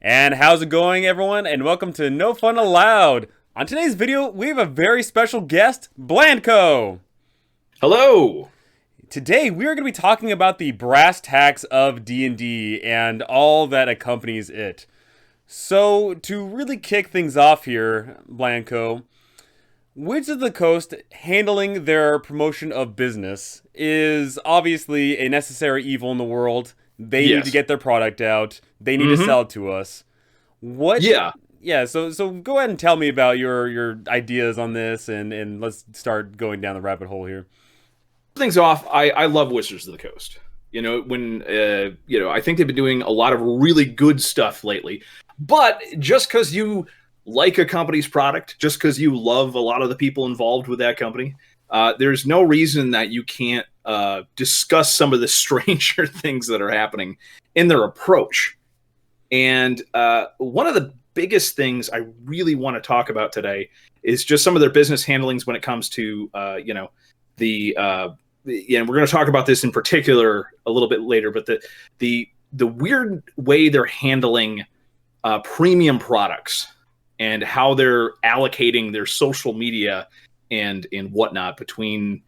And how's it going, everyone? And welcome to No Fun Allowed. On today's video, we have a very special guest, Blandco. Hello. Today, we are going to be talking about the brass tacks of D&D and all that accompanies it. So, to really kick things off here, Blandco, Wizards of the Coast handling their promotion of business is obviously a necessary evil in the world. They need to Yes. get their product out. They need to sell it to us. What? Yeah. Yeah. So go ahead and tell me about your ideas on this, and let's start going down the rabbit hole here. Things off. I love Wizards of the Coast. I think they've been doing a lot of really good stuff lately. But just because you like a company's product, just because you love a lot of the people involved with that company, there's no reason that you can't discuss some of the stranger things that are happening in their approach. And one of the biggest things I really want to talk about today is just some of their business handlings when it comes to, we're going to talk about this in particular a little bit later, but the weird way they're handling premium products and how they're allocating their social media and whatnot between,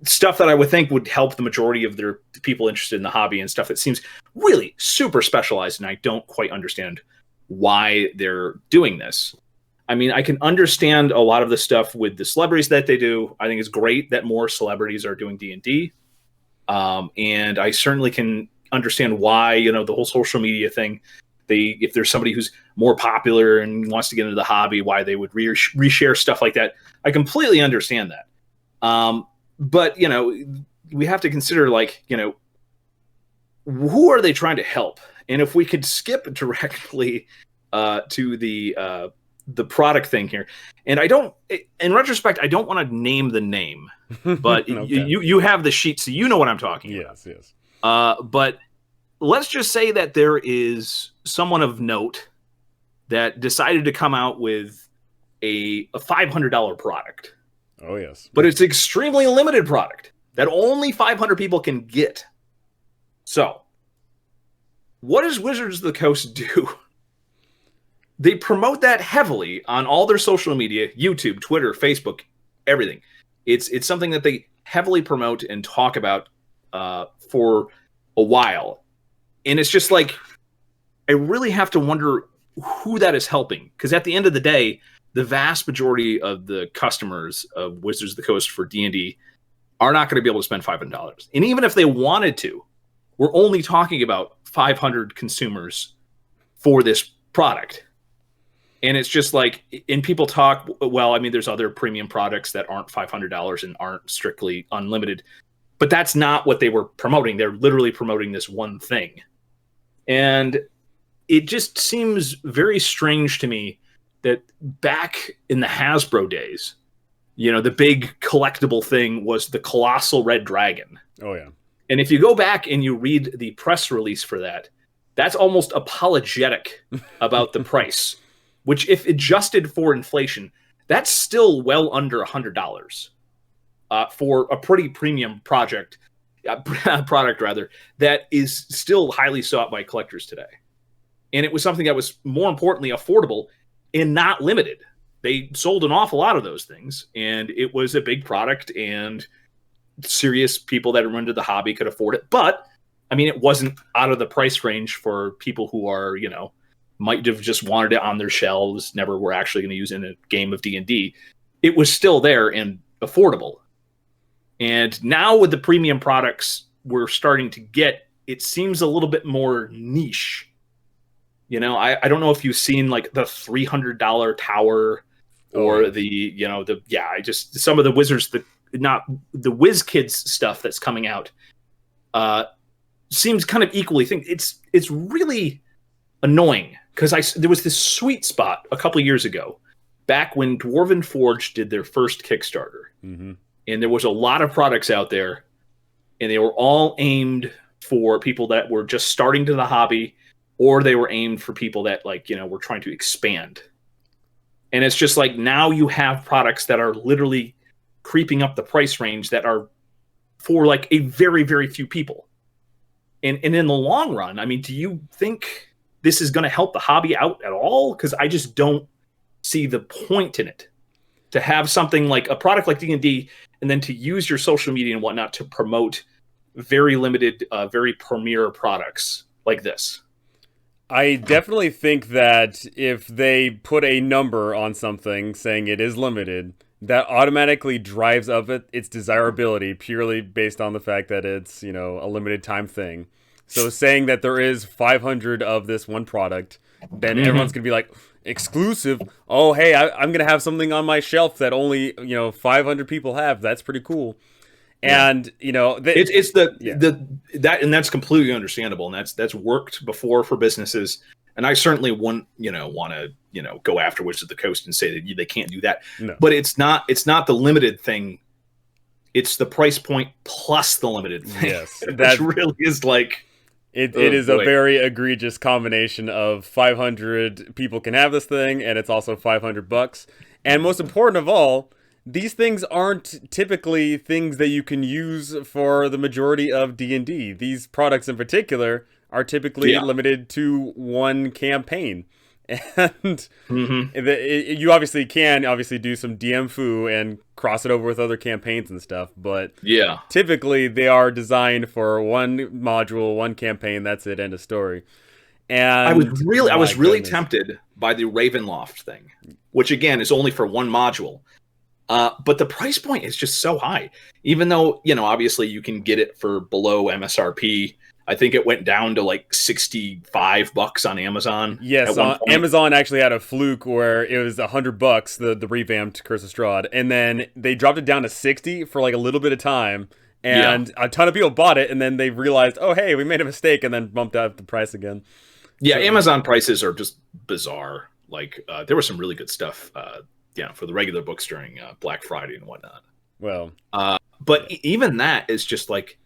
stuff that I would think would help the majority of the people interested in the hobby and stuff that seems really super specialized, and I don't quite understand why they're doing this. I mean, I can understand a lot of the stuff with the celebrities that they do. I think it's great that more celebrities are doing D&D. And I certainly can understand why, the whole social media thing, if there's somebody who's more popular and wants to get into the hobby, why they would reshare stuff like that. I completely understand that. But, we have to consider, who are they trying to help? And if we could skip directly to the product thing here, and in retrospect, I don't want to name the name, but okay. you have the sheet, so you know what I'm talking about. Yes. But let's just say that there is someone of note that decided to come out with a $500 product. Oh, yes. But it's extremely limited product that only 500 people can get. So, what does Wizards of the Coast do? They promote that heavily on all their social media, YouTube, Twitter, Facebook, everything. It's something that they heavily promote and talk about for a while. And it's just like, I really have to wonder who that is helping. Because at the end of the day, the vast majority of the customers of Wizards of the Coast for D&D are not going to be able to spend $500. And even if they wanted to, we're only talking about 500 consumers for this product. And it's just like, and people talk, well, I mean, there's other premium products that aren't $500 and aren't strictly unlimited, but that's not what they were promoting. They're literally promoting this one thing. And it just seems very strange to me that back in the Hasbro days, the big collectible thing was the colossal red dragon. Oh, yeah. And if you go back and you read the press release for that, that's almost apologetic about the price, which if adjusted for inflation, that's still well under $100 for a pretty premium product that is still highly sought by collectors today. And it was something that was more importantly affordable and not limited. They sold an awful lot of those things, and it was a big product, and serious people that are into the hobby could afford it. But, I mean, it wasn't out of the price range for people who are, might have just wanted it on their shelves, never were actually going to use it in a game of D&D. It was still there and affordable. And now with the premium products we're starting to get, it seems a little bit more niche. I don't know if you've seen like the $300 tower or some of the Wizards, not the WizKids stuff that's coming out seems kind of equally think it's really annoying because there was this sweet spot a couple years ago back when Dwarven Forge did their first Kickstarter. Mm-hmm. And there was a lot of products out there, and they were all aimed for people that were just starting to the hobby, or they were aimed for people that were trying to expand. And it's just like, now you have products that are literally creeping up the price range that are for a very, very few people. And in the long run, I mean, do you think this is going to help the hobby out at all, because I just don't see the point in it. To have something like a product like D&D, and then to use your social media and whatnot to promote very limited, very premier products like this. I definitely think that if they put a number on something saying it is limited, that automatically drives up its desirability purely based on the fact that it's, a limited time thing. So saying that there is 500 of this one product, then everyone's going to be like, exclusive? Oh, hey, I'm going to have something on my shelf that only, 500 people have. That's pretty cool. And it's that, and that's completely understandable, and that's worked before for businesses. And I certainly want to go after Wizards of the Coast and say that they can't do that. No. But it's not the limited thing. It's the price point plus the limited thing. Yes, that really is like it is a very egregious combination of 500 people can have this thing, and it's also $500. And most important of all, these things aren't typically things that you can use for the majority of D&D. These products in particular are typically limited to one campaign. And you obviously can do some DM foo and cross it over with other campaigns and stuff, but typically they are designed for one module, one campaign, that's it, end of story. And I was really tempted by the Ravenloft thing, which again is only for one module. But the price point is just so high, even though, obviously you can get it for below MSRP. I think it went down to like $65 on Amazon. Yes, Amazon actually had a fluke where it was $100, the revamped Curse of Strahd, and then they dropped it down to 60 for like a little bit of time, and a ton of people bought it, and then they realized, oh hey, we made a mistake, and then bumped up the price again. Yeah, so, Amazon prices are just bizarre. Like there was some really good stuff, for the regular books during Black Friday and whatnot. Well, but even that is just like,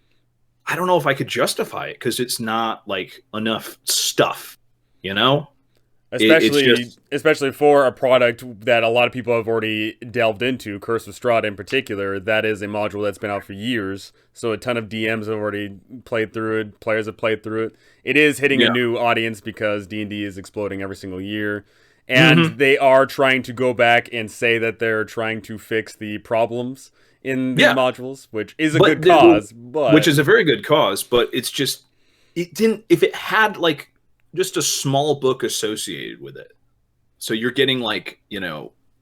I don't know if I could justify it because it's not like enough stuff, Especially for a product that a lot of people have already delved into, Curse of Strahd in particular. That is a module that's been out for years, so a ton of DMs have already played through it. Players have played through it. It is hitting a new audience because D&D is exploding every single year. And they are trying to go back and say that they're trying to fix the problems in the modules, which is a good cause. Which is a very good cause, but it's just, if it had like just a small book associated with it. So you're getting like,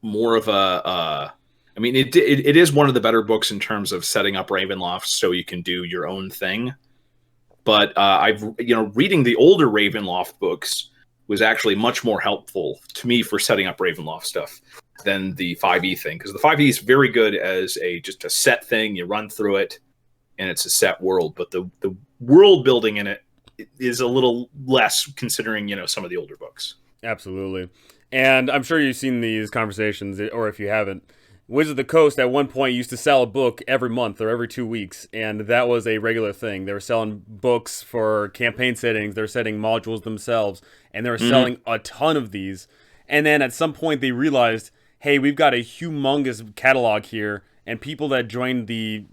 more of it is one of the better books in terms of setting up Ravenloft so you can do your own thing. But reading the older Ravenloft books was actually much more helpful to me for setting up Ravenloft stuff than the 5e thing, because the 5e is very good as just a set thing. You run through it, and it's a set world, but the world building in it is a little less, considering some of the older books. Absolutely, and I'm sure you've seen these conversations, or if you haven't, Wizards of the Coast at one point used to sell a book every month or every 2 weeks, and that was a regular thing. They were selling books for campaign settings, they were setting modules themselves, and they were selling a ton of these. And then at some point they realized, hey, we've got a humongous catalog here, and people that join the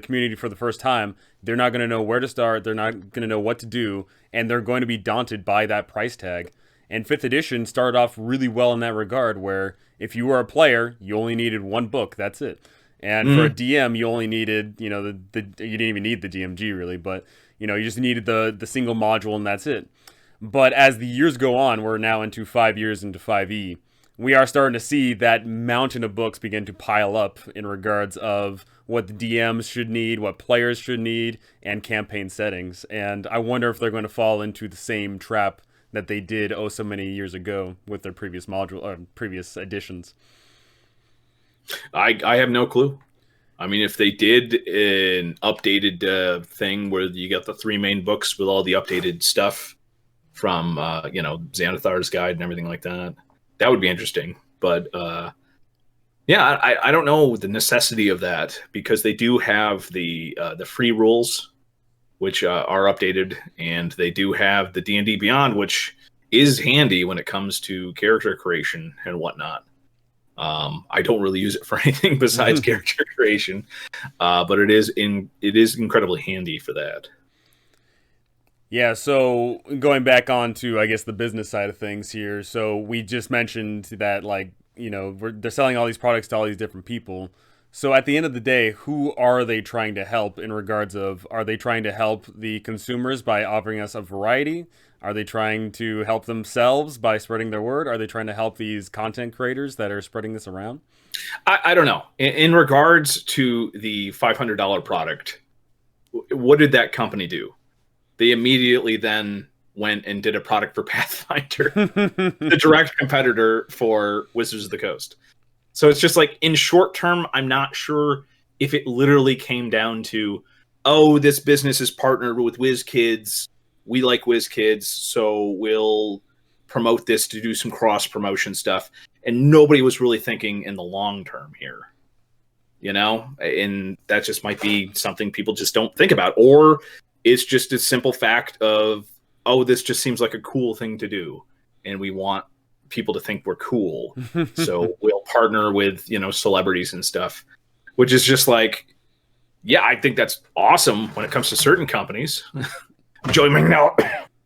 community for the first time, they're not going to know where to start, they're not going to know what to do, and they're going to be daunted by that price tag. And 5th edition started off really well in that regard, where if you were a player, you only needed one book, that's it. And for a DM, you only needed, you didn't even need the DMG really, but, you just needed the single module and that's it. But as the years go on, we're now into 5 years into 5e, we are starting to see that mountain of books begin to pile up in regards of what the DMs should need, what players should need, and campaign settings. And I wonder if they're going to fall into the same trap that they did so many years ago with their previous previous editions. I have no clue. I mean, if they did an updated thing where you got the 3 main books with all the updated stuff from Xanathar's Guide and everything like that, that would be interesting. But I don't know the necessity of that, because they do have the free rules, which are updated, and they do have the D&D Beyond, which is handy when it comes to character creation and whatnot. I don't really use it for anything besides character creation, but it is incredibly handy for that. Yeah, so going back on to, I guess, the business side of things here. So we just mentioned that, like, they're selling all these products to all these different people. So at the end of the day, who are they trying to help in regards of, are they trying to help the consumers by offering us a variety? Are they trying to help themselves by spreading their word? Are they trying to help these content creators that are spreading this around? I don't know. In regards to the $500 product, what did that company do? They immediately then went and did a product for Pathfinder, the direct competitor for Wizards of the Coast. So it's just like, in short term, I'm not sure if it literally came down to, oh, this business is partnered with WizKids. We like WizKids, so we'll promote this to do some cross promotion stuff. And nobody was really thinking in the long term here, and that just might be something people just don't think about. Or it's just a simple fact of, oh, this just seems like a cool thing to do, and we want people to think we're cool, so we'll partner with celebrities and stuff, which is just like, yeah, I think that's awesome when it comes to certain companies. Joey McNeil.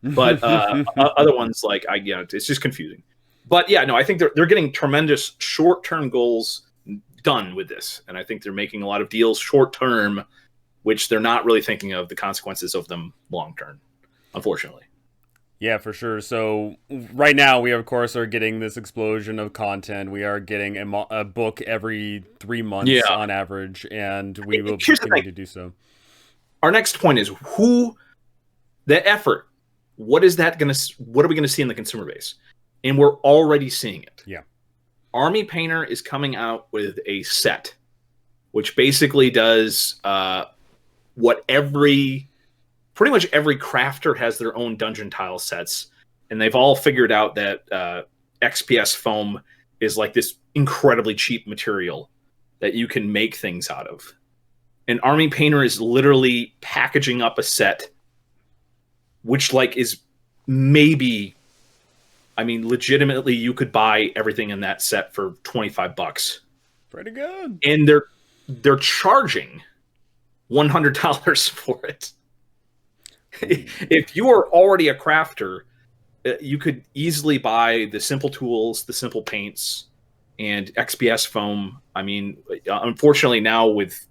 But other ones, like, it's just confusing. But yeah, no, I think they're getting tremendous short-term goals done with this, and I think they're making a lot of deals short-term, which they're not really thinking of the consequences of them long-term, unfortunately. Yeah, for sure. So right now we of course are getting this explosion of content. We are getting a book every 3 months Yeah. on average, and we will Here's the continue thing. to do so. Our next point is the effort. What are we going to see in the consumer base? And we're already seeing it. Yeah. Army Painter is coming out with a set, which basically does what pretty much every crafter has their own dungeon tile sets, and they've all figured out that XPS foam is like this incredibly cheap material that you can make things out of. And Army Painter is literally packaging up a set, which is maybe, legitimately, you could buy everything in that set for $25. Pretty good. And they're charging $100 for it. If you are already a crafter, you could easily buy the simple tools, the simple paints, and XPS foam. Unfortunately, now with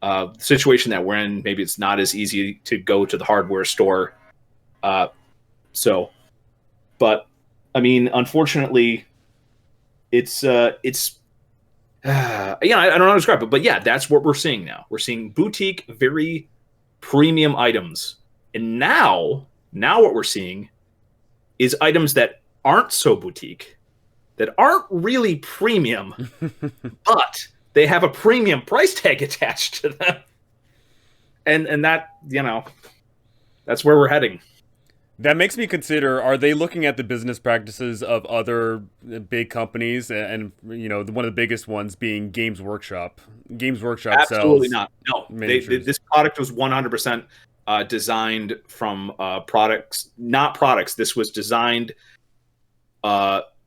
the situation that we're in, maybe it's not as easy to go to the hardware store. Unfortunately, it's I don't know how to describe it, but yeah, that's what we're seeing now. We're seeing boutique, very premium items. And now what we're seeing is items that aren't so boutique, that aren't really premium, but they have a premium price tag attached to them. And that, that's where we're heading. That makes me consider, are they looking at the business practices of other big companies, and one of the biggest ones being Games Workshop? Games Workshop Absolutely sells not. No, this product was 100% designed from products, not products. This was designed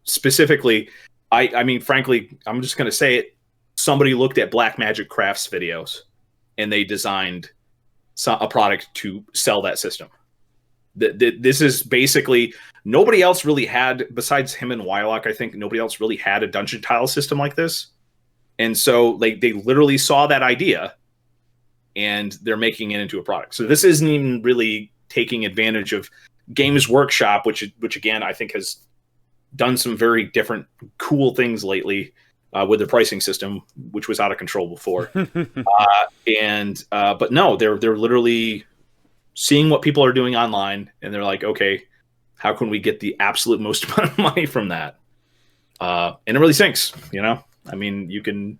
specifically. Frankly, I'm just going to say it. Somebody looked at Black Magic Crafts videos, and they designed a product to sell that system. This is basically, nobody else really had, besides him and Wylock, I think nobody else really had a dungeon tile system like this. And so they literally saw that idea, and they're making it into a product. So this isn't even really taking advantage of Games Workshop, which again, I think has done some very different cool things lately with their pricing system, which was out of control before. But no, they're literally seeing what people are doing online, and they're like, okay, how can we get the absolute most amount of money from that? And it really sinks, you can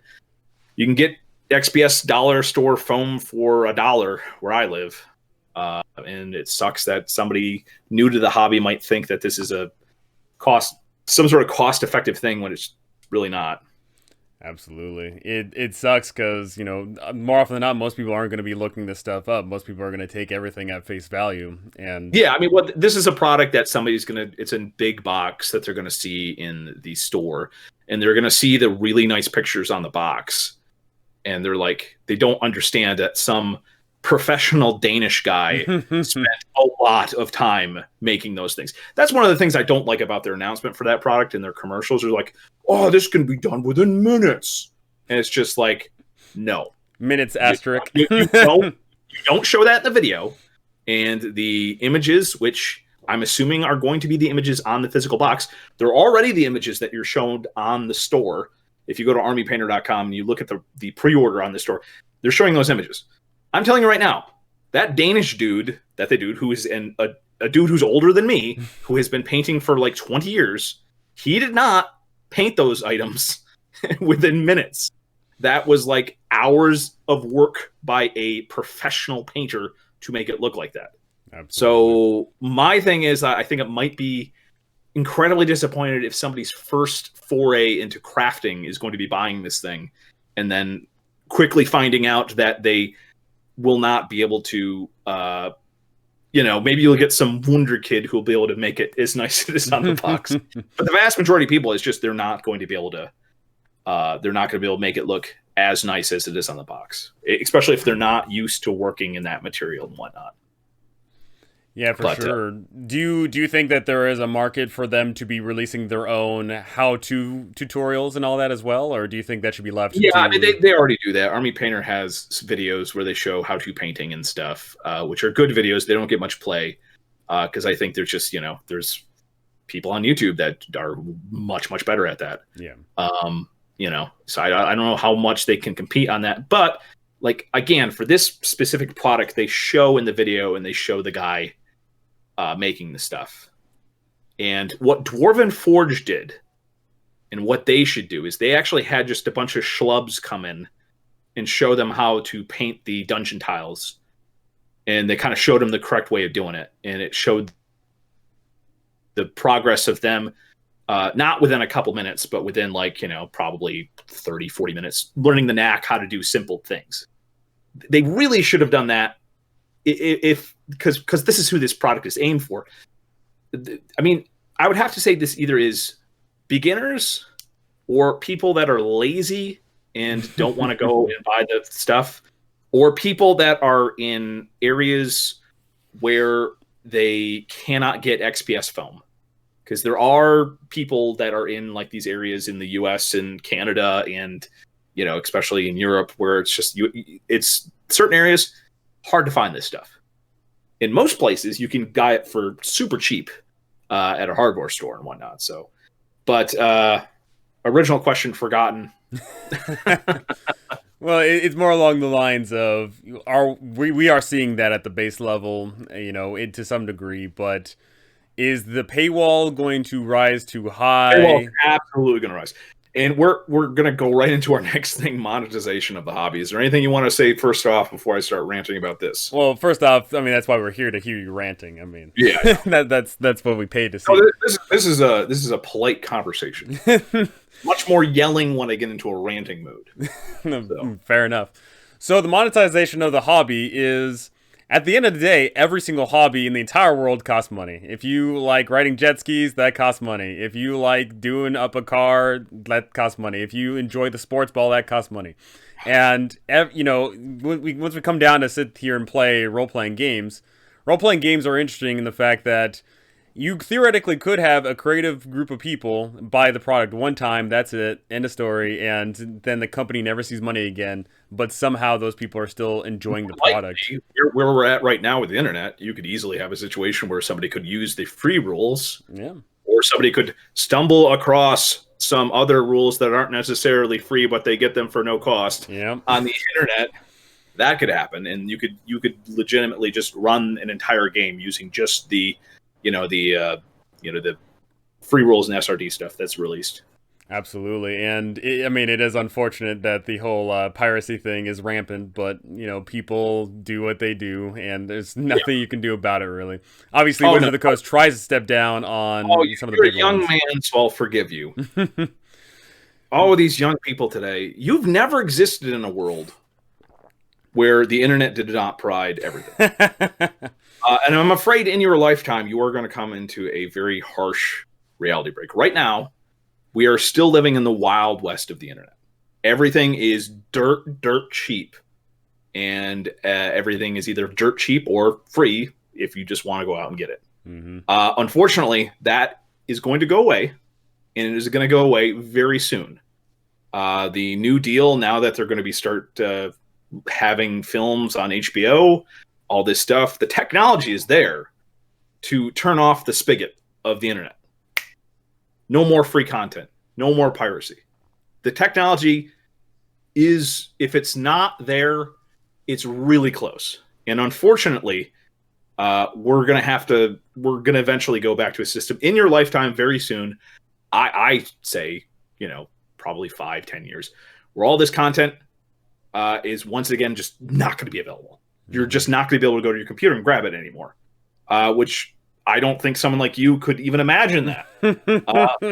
get XPS dollar store foam for $1 where I live. And it sucks that somebody new to the hobby might think that this is some sort of cost-effective thing when it's really not. Absolutely. It sucks because, more often than not, most people aren't going to be looking this stuff up. Most people are going to take everything at face value. And yeah, this is a product that it's in big box that they're going to see in the store, and they're going to see the really nice pictures on the box. And they're like, they don't understand that some professional Danish guy spent a lot of time making those things. That's one of the things I don't like about their announcement for that product and their commercials. Are like, oh, this can be done within minutes. And it's just like, no. Minutes asterisk. You don't show that in the video. And the images, which I'm assuming are going to be the images on the physical box, they're already the images that you're shown on the store. If you go to armypainter.com and you look at the pre-order on the store, they're showing those images. I'm telling you right now, that Danish dude, who is a dude who's older than me, who has been painting for like 20 years, he did not paint those items within minutes. That was like hours of work by a professional painter to make it look like that. Absolutely. So my thing is, I think it might be incredibly disappointed if somebody's first foray into crafting is going to be buying this thing and then quickly finding out that they will not be able to, maybe you'll get some wonder kid who will be able to make it as nice as it is on the box. But the vast majority of people, it's just they're not going to be able to make it look as nice as it is on the box, especially if they're not used to working in that material and whatnot. Yeah, for sure. Do you think that there is a market for them to be releasing their own how-to tutorials and all that as well, or do you think that should be left? Yeah, I mean, they already do that. Army Painter has videos where they show how-to painting and stuff, which are good videos. They don't get much play because I think there's just there's people on YouTube that are much better at that. Yeah. So I don't know how much they can compete on that, but like again, for this specific product, they show in the video and they show the guy making the stuff. And what Dwarven Forge did and what they should do is they actually had just a bunch of schlubs come in and show them how to paint the dungeon tiles. And they kind of showed them the correct way of doing it. And it showed the progress of them, not within a couple minutes, but within probably 30, 40 minutes, learning the knack how to do simple things. They really should have done that because this is who this product is aimed for. I mean, I would have to say this either is beginners or people that are lazy and don't want to go and buy the stuff, or people that are in areas where they cannot get XPS foam. Because there are people that are in like these areas in the US and Canada and, especially in Europe where it's just, it's certain areas hard to find this stuff. In most places, you can buy it for super cheap at a hardware store and whatnot. So, but original question forgotten. Well, it's more along the lines of we are seeing that at the base level, to some degree, but is the paywall going to rise too high? Paywall absolutely going to rise. And we're going to go right into our next thing, monetization of the hobby. Is there anything you want to say first off before I start ranting about this? Well, first off, I mean, that's why we're here, to hear you ranting. I mean, yeah, that's what we paid to see. No, this is a polite conversation. Much more yelling when I get into a ranting mood. So. Fair enough. So the monetization of the hobby is, at the end of the day, every single hobby in the entire world costs money. If you like riding jet skis, that costs money. If you like doing up a car, that costs money. If you enjoy the sports ball, that costs money. And, once we come down to sit here and play role-playing games are interesting in the fact that you theoretically could have a creative group of people buy the product one time, that's it, end of story, and then the company never sees money again, but somehow those people are still enjoying the product. Where we're at right now with the internet, you could easily have a situation where somebody could use the free rules, or somebody could stumble across some other rules that aren't necessarily free, but they get them for no cost on the internet. That could happen, and you could legitimately just run an entire game using just the free rules and SRD stuff that's released. Absolutely. And it is unfortunate that the whole piracy thing is rampant, but people do what they do and there's nothing you can do about it, really. Obviously, Wizard of the Coast tries to step down on some of the big you're a young ones. Man, so I'll forgive you. All of these young people today, you've never existed in a world where the internet did not provide everything. And I'm afraid in your lifetime, you are going to come into a very harsh reality break. Right now, we are still living in the wild west of the internet. Everything is dirt cheap. and everything is either dirt cheap or free if you just want to go out and get it. Mm-hmm. Unfortunately, that is going to go away, and it is going to go away very soon. The new deal, now that they're going to start having films on HBO, all this stuff, the technology is there to turn off the spigot of the internet. No more free content. No more piracy. The technology is, if it's not there, it's really close. And unfortunately, we're going to eventually go back to a system in your lifetime very soon. I say, probably 5-10 years, where all this content is once again just not going to be available. You're just not going to be able to go to your computer and grab it anymore, which I don't think someone like you could even imagine that.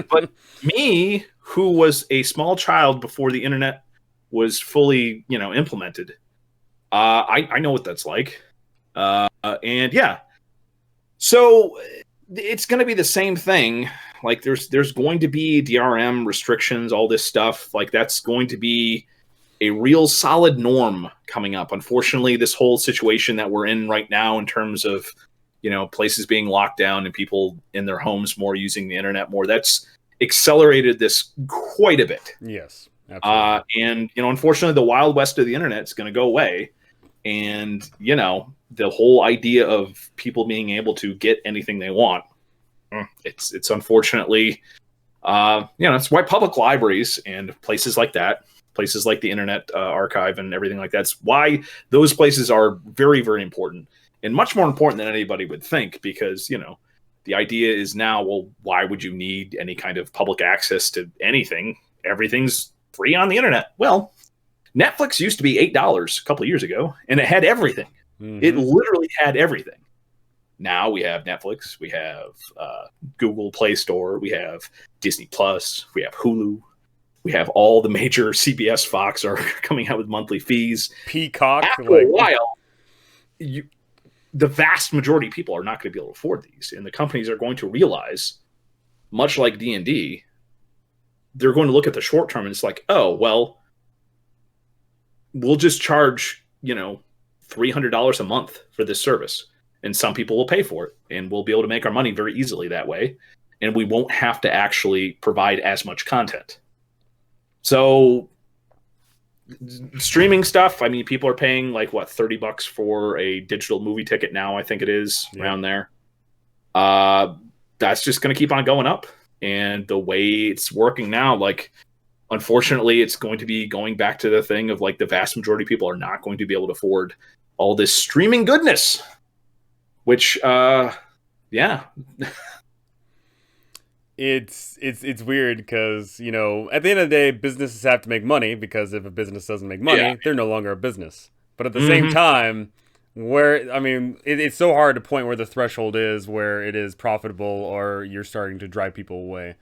But me, who was a small child before the internet was fully, implemented, I know what that's like. And yeah, so it's going to be the same thing. Like there's going to be DRM restrictions, all this stuff. Like that's going to be a real solid norm coming up. Unfortunately, this whole situation that we're in right now in terms of, places being locked down and people in their homes more using the internet more, that's accelerated this quite a bit. Yes, absolutely. And, unfortunately, the Wild West of the internet is going to go away. And, the whole idea of people being able to get anything they want, it's unfortunately, it's why public libraries and places like that, places like the Internet Archive and everything like that's why those places are very, very important and much more important than anybody would think, because, the idea is now, well, why would you need any kind of public access to anything? Everything's free on the internet. Well, Netflix used to be $8 a couple of years ago, and it had everything. Mm-hmm. It literally had everything. Now we have Netflix, we have Google Play Store, we have Disney Plus, we have Hulu, we have all the major CBS, Fox are coming out with monthly fees. Peacock. After a while, the vast majority of people are not going to be able to afford these, and the companies are going to realize, much like D&D, they're going to look at the short term and it's like, oh, well, we'll just charge, $300 a month for this service. And some people will pay for it, and we'll be able to make our money very easily that way. And we won't have to actually provide as much content. So streaming stuff, I mean, people are paying like what, $30 for a digital movie ticket now, I think it is, around there. That's just going to keep on going up. And the way it's working now, like, unfortunately, it's going to be going back to the thing of like the vast majority of people are not going to be able to afford all this streaming goodness, which, yeah. It's weird because, at the end of the day, businesses have to make money, because if a business doesn't make money, they're no longer a business. But at the same time, it's so hard to point where the threshold is, where it is profitable or you're starting to drive people away.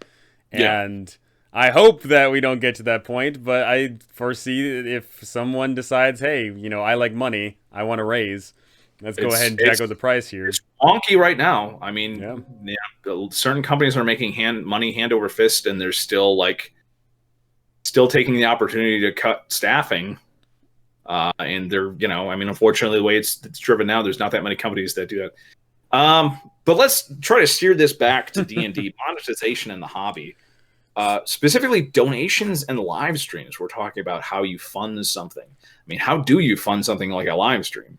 And I hope that we don't get to that point, but I foresee if someone decides, hey, I like money, I want to raise, let's go ahead and jack up the price here. It's wonky right now. I mean, certain companies are making money hand over fist, and they're still taking the opportunity to cut staffing. And they're, unfortunately, the way it's driven now, there's not that many companies that do that. But let's try to steer this back to D&D, monetization and the hobby. Specifically donations and live streams. We're talking about how you fund something. I mean, how do you fund something like a live stream?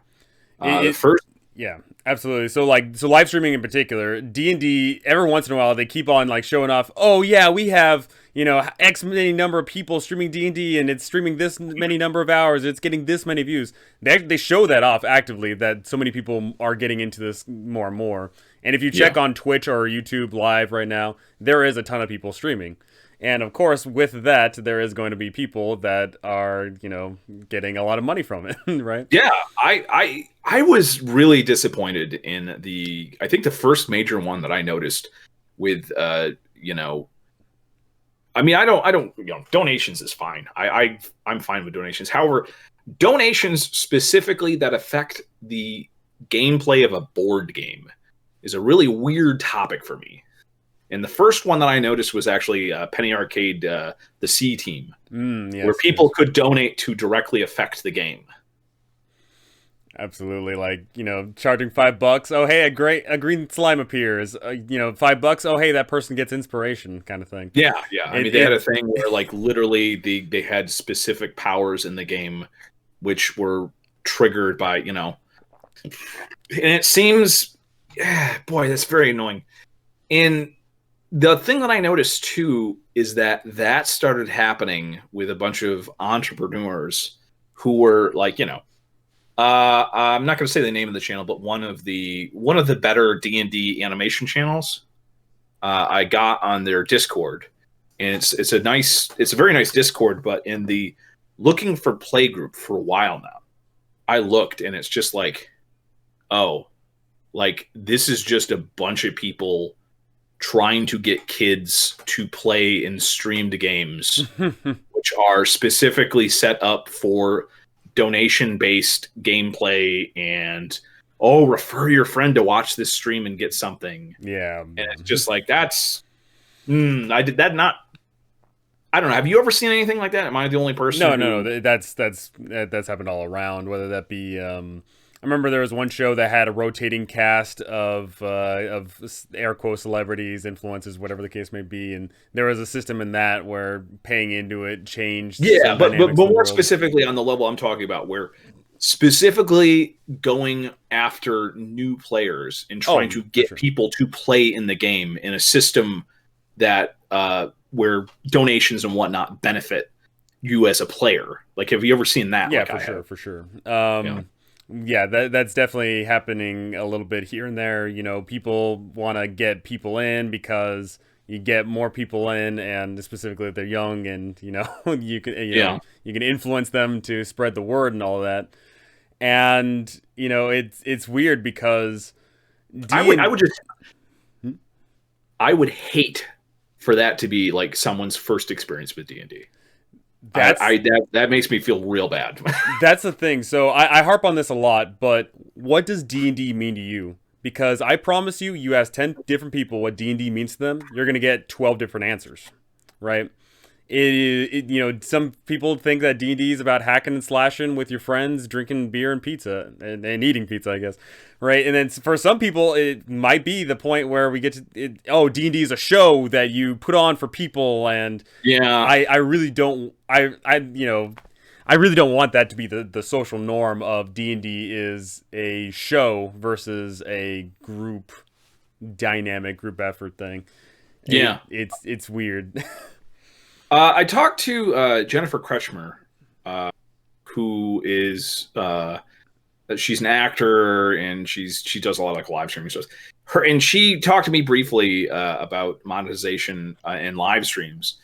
Yeah, absolutely. So live streaming in particular, D&D, every once in a while they keep on like showing off, oh yeah, we have, X many number of people streaming D&D, and it's streaming this many number of hours, it's getting this many views. They show that off actively, that so many people are getting into this more and more. And if you check on Twitch or YouTube Live right now, there is a ton of people streaming. And of course, with that, there is going to be people that are, getting a lot of money from it, right? Yeah, I was really disappointed in I think the first major one that I noticed with, I don't, donations is fine. I'm fine with donations. However, donations specifically that affect the gameplay of a board game is a really weird topic for me. And the first one that I noticed was actually Penny Arcade, the C team, where people could donate to directly affect the game. Absolutely, like, charging $5. Oh, hey, a green slime appears. $5. Oh, hey, that person gets inspiration, kind of thing. Yeah, yeah. I It mean, they had it a thing where like literally they had specific powers in the game which were triggered by, and it seems, boy, that's very annoying. And the thing that I noticed too is that started happening with a bunch of entrepreneurs who were like, I'm not going to say the name of the channel, but one of the better D&D animation channels. I got on their Discord, and it's a very nice Discord. But in the looking for play group for a while now, I looked, and it's just like, oh, like this is just a bunch of people trying to get kids to play in streamed games, which are specifically set up for donation-based gameplay and refer your friend to watch this stream and get something. Yeah, And it's just like I did that not. I don't know. Have you ever seen anything like that? Am I the only person? no. That's happened all around. Whether that be, I remember there was one show that had a rotating cast of air quote celebrities, influencers, whatever the case may be, and there was a system in that where paying into it changed. Yeah, but more specifically on the level I'm talking about, where specifically going after new players and trying to get people to play in the game in a system that where donations and whatnot benefit you as a player. Like, have you ever seen that? Yeah, like for sure. Yeah, that's definitely happening a little bit here and there. People want to get people in because you get more people in, and specifically if they're young, and you can you can influence them to spread the word and all of that. And it's weird because I would hate for that to be like someone's first experience with D&D. That makes me feel real bad. That's the thing. So I harp on this a lot, but what does D&D mean to you? Because I promise you ask 10 different people what D&D means to them, you're going to get 12 different answers, right? Some people think that D&D is about hacking and slashing with your friends, drinking beer and pizza, and eating pizza, I guess, right? And then for some people, it might be the point where we get to D&D is a show that you put on for people, and I really don't want that to be the social norm of D&D is a show versus a group dynamic, group effort thing. Yeah, it's weird. I talked to Jennifer Kretschmer, who is she's an actor, and she does a lot of like live streaming shows. And she talked to me briefly about monetization and live streams.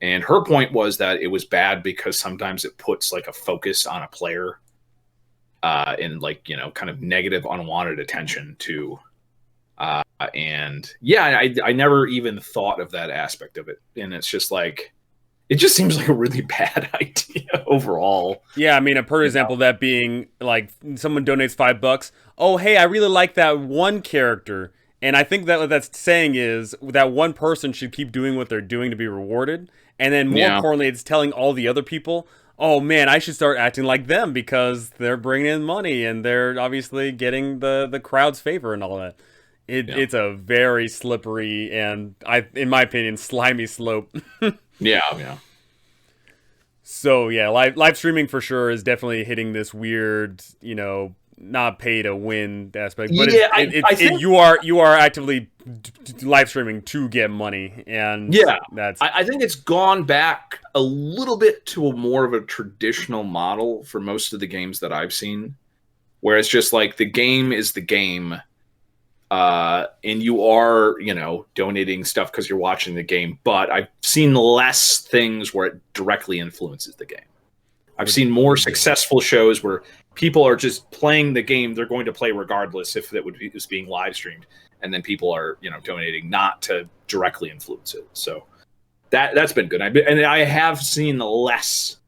And her point was that it was bad because sometimes it puts like a focus on a player and like, kind of negative, unwanted attention to. And yeah, I never even thought of that aspect of it. And it's just like, it just seems like a really bad idea overall. Yeah, I mean, a per example, that being like someone donates $5. Oh, hey, I really like that one character. And I think that what that's saying is that one person should keep doing what they're doing to be rewarded. And then more importantly, it's telling all the other people, oh man, I should start acting like them because they're bringing in money and they're obviously getting the crowd's favor and all that. It's a very slippery and, in my opinion, slimy slope. Yeah. So yeah, live streaming for sure is definitely hitting this weird, not pay to win aspect. But I think you are actively live streaming to get money, and I think it's gone back a little bit to a more of a traditional model for most of the games that I've seen, where it's just like the game is the game. And you are, donating stuff because you're watching the game, but I've seen less things where it directly influences the game. I've seen more successful shows where people are just playing the game they're going to play regardless if it was being live streamed, and then people are, donating not to directly influence it. So that's been good. I have seen less,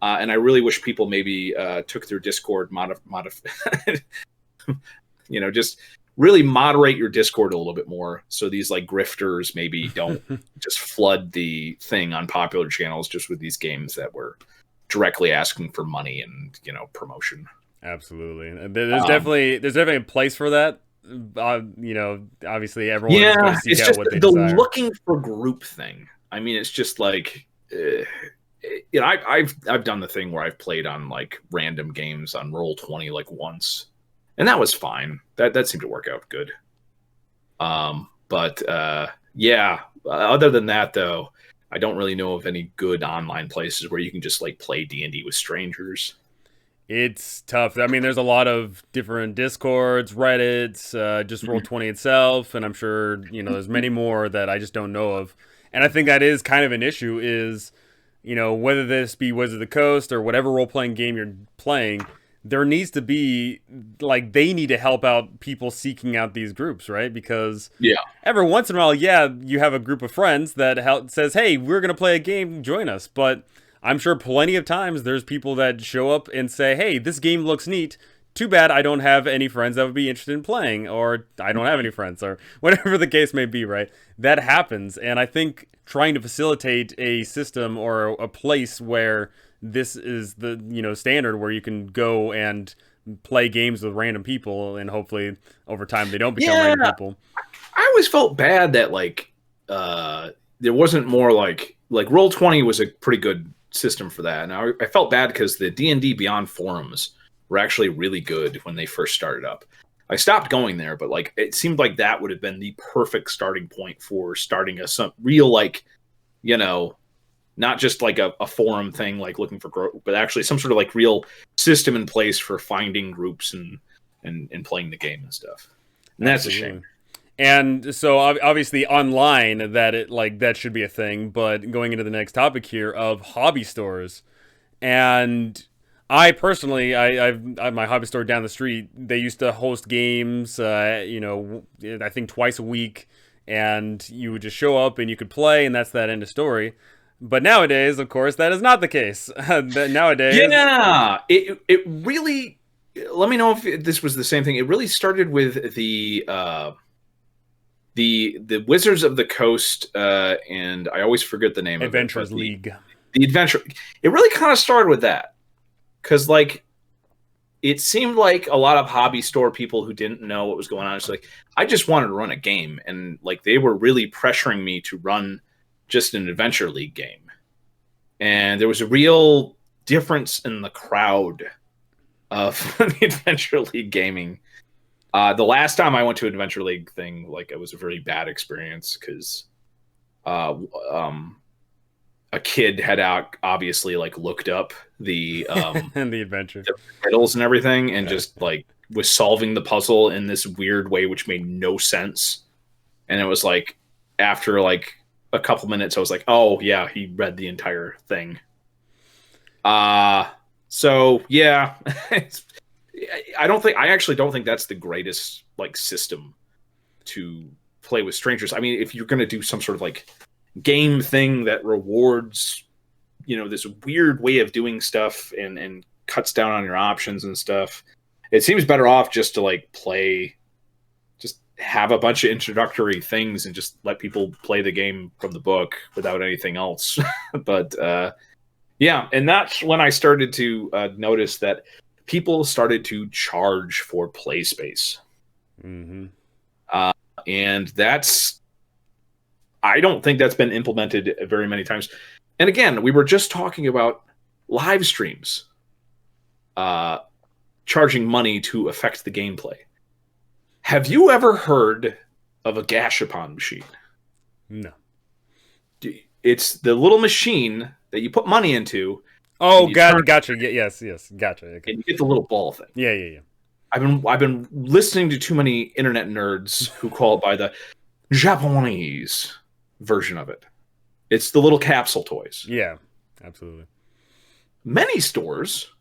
and I really wish people maybe took their Discord just really moderate your Discord a little bit more, so these like grifters maybe don't just flood the thing on popular channels just with these games that were directly asking for money and promotion. Absolutely. There's definitely a place for that. Obviously everyone is going Yeah, to seek it's out just what they the desire. looking for group thing. I mean, it's just like, I've done the thing where I've played on like random games on Roll20 like once, and that was fine. That seemed to work out good. But yeah. Other than that, though, I don't really know of any good online places where you can just like play D&D with strangers. It's tough. I mean, there's a lot of different Discords, Reddits, just Roll20 itself, and I'm sure there's many more that I just don't know of. And I think that is kind of an issue. Is whether this be Wizards of the Coast or whatever role playing game you're playing, there needs to be like they need to help out people seeking out these groups, right? Because Yeah. every once in a while, yeah, you have a group of friends that says, "Hey, we're gonna play a game, join us." But I'm sure plenty of times there's people that show up and say, "Hey, this game looks neat. Too bad I don't have any friends that would be interested in playing, or I don't have any friends, or whatever the case may be." Right? That happens, and I think trying to facilitate a system or a place where this is the standard where you can go and play games with random people, and hopefully over time they don't become random people. I always felt bad that like there wasn't more like Roll20 was a pretty good system for that, and I felt bad because the D&D Beyond forums were actually really good when they first started up. I stopped going there, but like it seemed like that would have been the perfect starting point for starting some real like not just like a forum thing like looking for growth, but actually some sort of like real system in place for finding groups and playing the game and stuff. And that's Absolutely. a shame. And so obviously online that should be a thing, but going into the next topic here of hobby stores. And I personally, I've my hobby store down the street, they used to host games, I think twice a week, and you would just show up and you could play, and that's that end of story. But nowadays, of course, that is not the case. Nowadays, Yeah, it really. Let me know if this was the same thing. It really started with the Wizards of the Coast, and I always forget the name Adventures of it. League. The adventure. It really kind of started with that, because like it seemed like a lot of hobby store people who didn't know what was going on. It's like I just wanted to run a game, and like they were really pressuring me to run just an Adventure League game, and there was a real difference in the crowd of the Adventure League gaming. The last time I went to an Adventure League thing, like it was a very bad experience because a kid had obviously like looked up the and the adventure, the riddles and everything, and just like was solving the puzzle in this weird way which made no sense. And it was like after like a couple minutes, I was like, "Oh yeah, he read the entire thing." So yeah, I actually don't think that's the greatest like system to play with strangers. I mean, if you're going to do some sort of like game thing that rewards, this weird way of doing stuff and cuts down on your options and stuff, it seems better off just to like play, just have a bunch of introductory things and just let people play the game from the book without anything else. But yeah, and that's when I started to notice that people started to charge for play space. Mm-hmm. And I don't think that's been implemented very many times. And again, we were just talking about live streams charging money to affect the gameplay. Have you ever heard of a Gashapon machine? No. It's the little machine that you put money into. Oh, gotcha. Yes, gotcha. Okay. And you get the little ball thing. Yeah. I've been listening to too many internet nerds who call it by the Japanese version of it. It's the little capsule toys. Yeah, absolutely. Many stores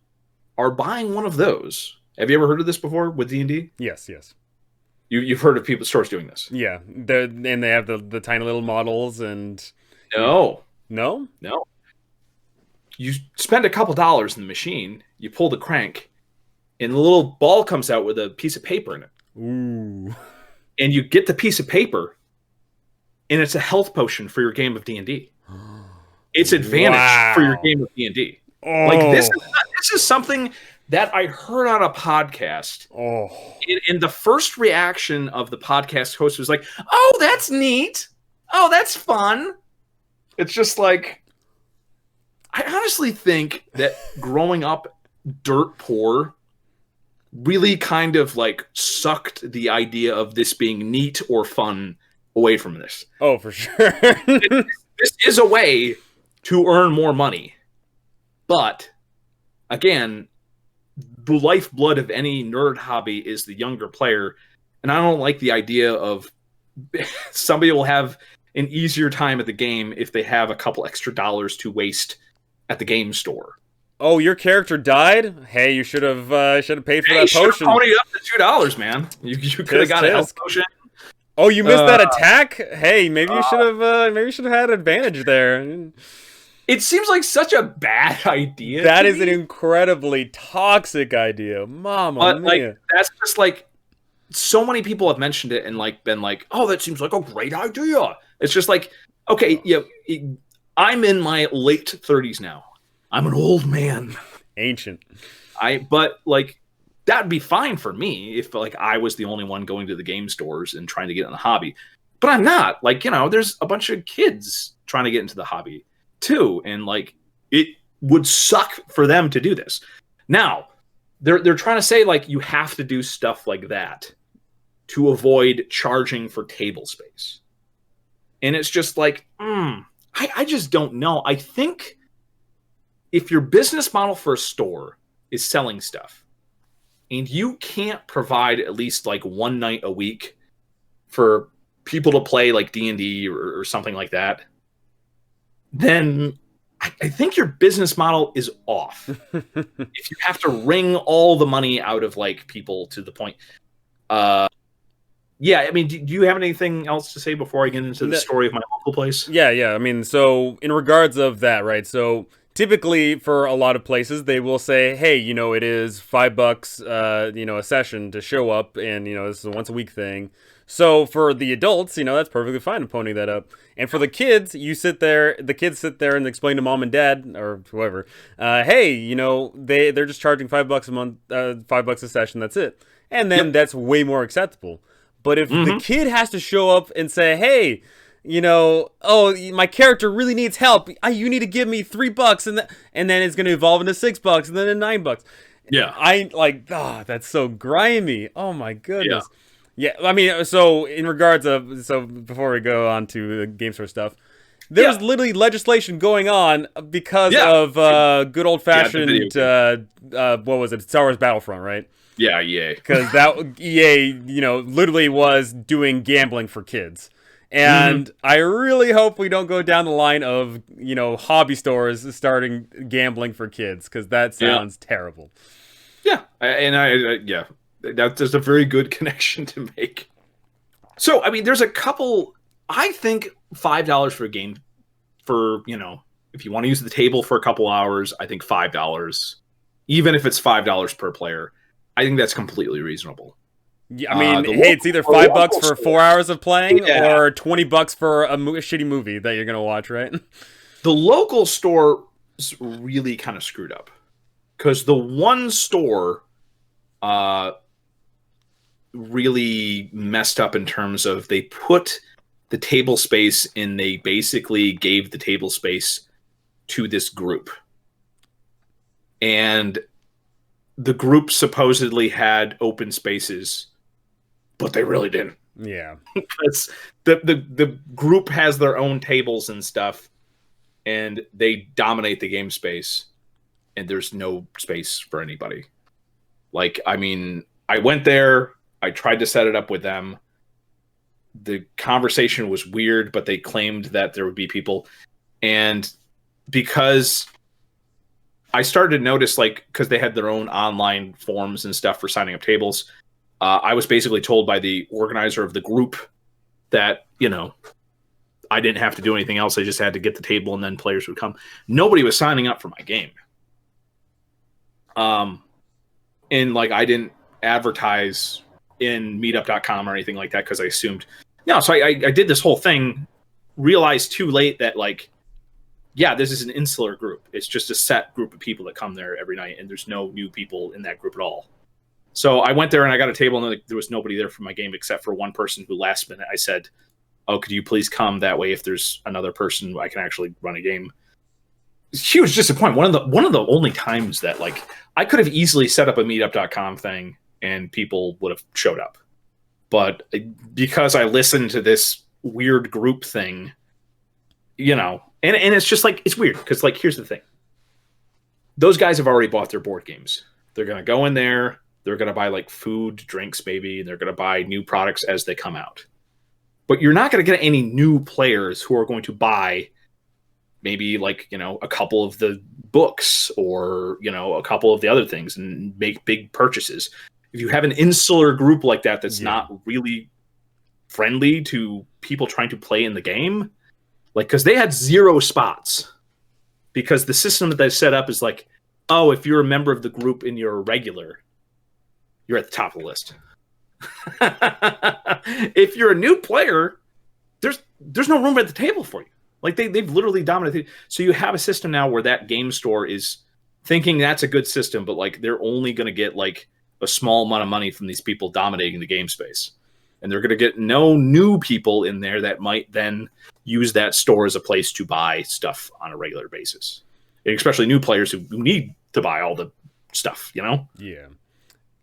are buying one of those. Have you ever heard of this before with D&D? Yes. You've heard of stores doing this? Yeah, and they have the tiny little models and No. You spend a couple dollars in the machine, you pull the crank, and the little ball comes out with a piece of paper in it. Ooh. And you get the piece of paper, and it's a health potion for your game of D&D. It's advantage for your game of D&D. Oh. Like this is something that I heard on a podcast. Oh, And the first reaction of the podcast host was like, "Oh, that's neat. Oh, that's fun." It's just like, I honestly think that growing up dirt poor really kind of like sucked the idea of this being neat or fun away from this. oh, for sure. This is a way to earn more money. But again, the lifeblood of any nerd hobby is the younger player. And I don't like the idea of somebody will have an easier time at the game if they have a couple extra dollars to waste at the game store. Oh, your character died? Hey, you should have paid for that potion. Ponied up to $2, man. You could have got a health potion. Oh, you missed that attack? Hey, maybe you should have had advantage there. It seems like such a bad idea. That is an incredibly toxic idea. Mama mia. Like, that's just like, so many people have mentioned it and like been like, "Oh, that seems like a great idea." It's just like, okay, yeah, I'm in my late 30s now. I'm an old man. Ancient. But like, that'd be fine for me if like I was the only one going to the game stores and trying to get in the hobby. But I'm not. Like, there's a bunch of kids trying to get into the hobby too, and like, it would suck for them to do this. Now, they're trying to say like you have to do stuff like that to avoid charging for table space. And it's just like, I just don't know. I think if your business model for a store is selling stuff and you can't provide at least like one night a week for people to play like D&D or something like that, then I think your business model is off. If you have to wring all the money out of like people to the point. Yeah, I mean, do you have anything else to say before I get into the story of my local place? Yeah. I mean, so in regards of that, right? So typically for a lot of places, they will say, hey, it is $5, a session to show up, and, this is a once a week thing. So for the adults, that's perfectly fine to pony that up. And for the kids, the kids sit there and explain to mom and dad or whoever, hey, they're just charging $5 a month, $5 a session. That's it. And then that's way more acceptable. But if the kid has to show up and say, hey, oh, my character really needs help. You need to give me $3, and then it's going to evolve into $6 and then to $9. Yeah. That's so grimy. Oh my goodness. Yeah. I mean, so in regards of, before we go on to the game store stuff, there's literally legislation going on because of good old fashioned, what was it? Star Wars Battlefront, right? Yeah, EA. Because that EA, literally was doing gambling for kids. And I really hope we don't go down the line of, hobby stores starting gambling for kids, because that sounds terrible. Yeah, and that's a very good connection to make. So, I mean, there's a couple, I think $5 for a game for, if you want to use the table for a couple hours, I think $5, even if it's $5 per player, I think that's completely reasonable. Yeah, I mean, it's either $5 for 4 hours of playing or $20 for a shitty movie that you're gonna watch, right? The local store is really kind of screwed up because the one store really messed up in terms of they put the table space in. They basically gave the table space to this group, and the group supposedly had open spaces, but they really didn't. Yeah. Because the group has their own tables and stuff, and they dominate the game space, and there's no space for anybody. Like, I mean, I went there, I tried to set it up with them. The conversation was weird, but they claimed that there would be people. And because I started to notice, like, because they had their own online forms and stuff for signing up tables, I was basically told by the organizer of the group that, I didn't have to do anything else. I just had to get the table and then players would come. Nobody was signing up for my game. And like, I didn't advertise in meetup.com or anything like that because I assumed, no. So I did this whole thing, realized too late that like yeah, this is an insular group. It's just a set group of people that come there every night, and there's no new people in that group at all. So I went there and I got a table, and there was nobody there for my game except for one person who last minute I said, "Oh, could you please come? That way, if there's another person, I can actually run a game." Huge disappointment. One of the only times that like I could have easily set up a meetup.com thing and people would have showed up. But because I listened to this weird group thing, and it's just like, it's weird because like, here's the thing. Those guys have already bought their board games. They're going to go in there. They're going to buy like food, drinks, maybe. They're going to buy new products as they come out. But you're not going to get any new players who are going to buy maybe like, a couple of the books or, a couple of the other things and make big purchases. If you have an insular group like that that's not really friendly to people trying to play in the game, like, because they had 0 spots because the system that they set up is like, oh, if you're a member of the group and you're a regular, you're at the top of the list. If you're a new player, there's no room at the table for you. Like they've literally dominated. So you have a system now where that game store is thinking that's a good system, but like they're only going to get like a small amount of money from these people dominating the game space. And they're going to get no new people in there that might then use that store as a place to buy stuff on a regular basis. And especially new players who need to buy all the stuff, Yeah.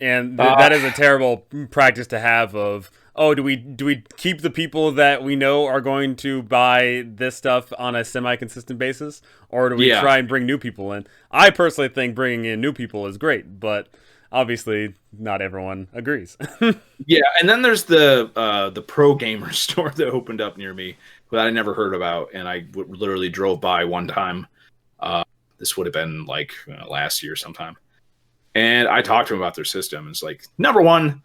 And that is a terrible practice to have of, oh, do we keep the people that we know are going to buy this stuff on a semi-consistent basis? Or do we try and bring new people in? I personally think bringing in new people is great, but obviously not everyone agrees. Yeah, and then there's the pro gamer store that opened up near me that I never heard about, and I literally drove by one time. This would have been like last year sometime. And I talked to him about their system. It's like, number one,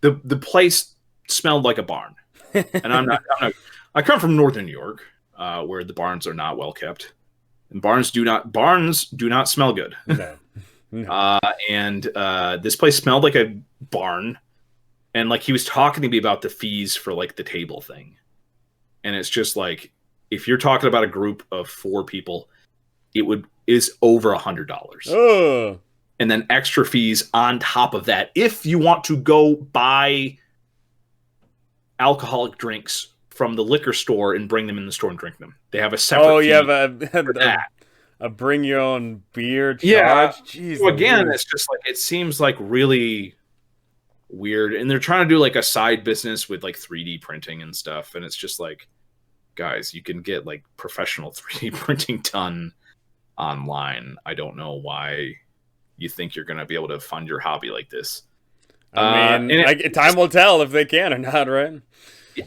the place smelled like a barn. And I come from northern New York, where the barns are not well kept. And barns do not smell good. No. And this place smelled like a barn. And like he was talking to me about the fees for like the table thing. And it's just like, if you're talking about a group of 4 people, is over $100. Oh. And then extra fees on top of that if you want to go buy alcoholic drinks from the liquor store and bring them in the store and drink them. They have a separate fee. You have a bring your own beer charge? Yeah. Jeez, so again, it's just like, it seems like really weird. And they're trying to do like a side business with like 3D printing and stuff. And it's just like, guys, you can get like professional 3D printing done online. I don't know why you think you're going to be able to fund your hobby like this. I mean, time will tell if they can or not, right?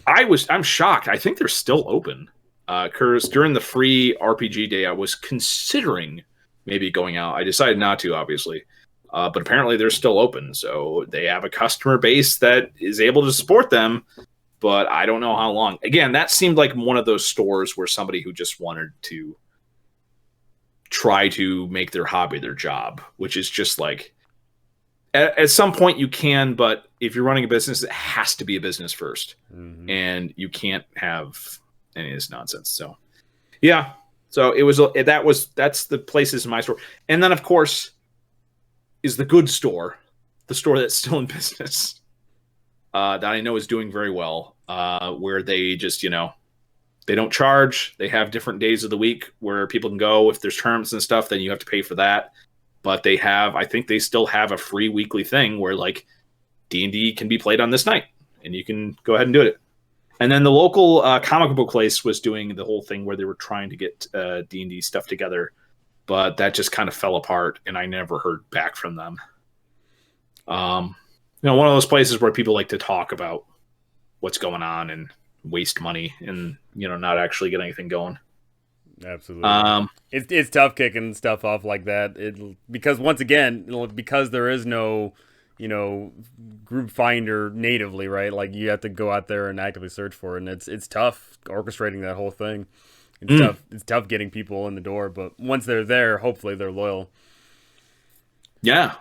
I'm shocked. I think they're still open. Because during the free RPG day, I was considering maybe going out. I decided not to, obviously. But apparently they're still open. So they have a customer base that is able to support them. But I don't know how long. Again, that seemed like one of those stores where somebody who just wanted to try to make their hobby their job, which is just like, at some point you can, but if you're running a business, it has to be a business first. Mm-hmm. And you can't have any of this nonsense. So yeah, so that's the places in my store. And then of course is the good store, the store that's still in business, that I know is doing very well, where they just, they don't charge. They have different days of the week where people can go. If there's tournaments and stuff, then you have to pay for that. But I think they still have a free weekly thing where like D&D can be played on this night and you can go ahead and do it. And then the local comic book place was doing the whole thing where they were trying to get D&D stuff together, but that just kind of fell apart and I never heard back from them. One of those places where people like to talk about what's going on and waste money and not actually get anything going. Absolutely. It's tough kicking stuff off like that, because once again, because there is no group finder natively, right? Like you have to go out there and actively search for it, and it's tough orchestrating that whole thing. It's tough getting people in the door, but once they're there, hopefully they're loyal. Yeah.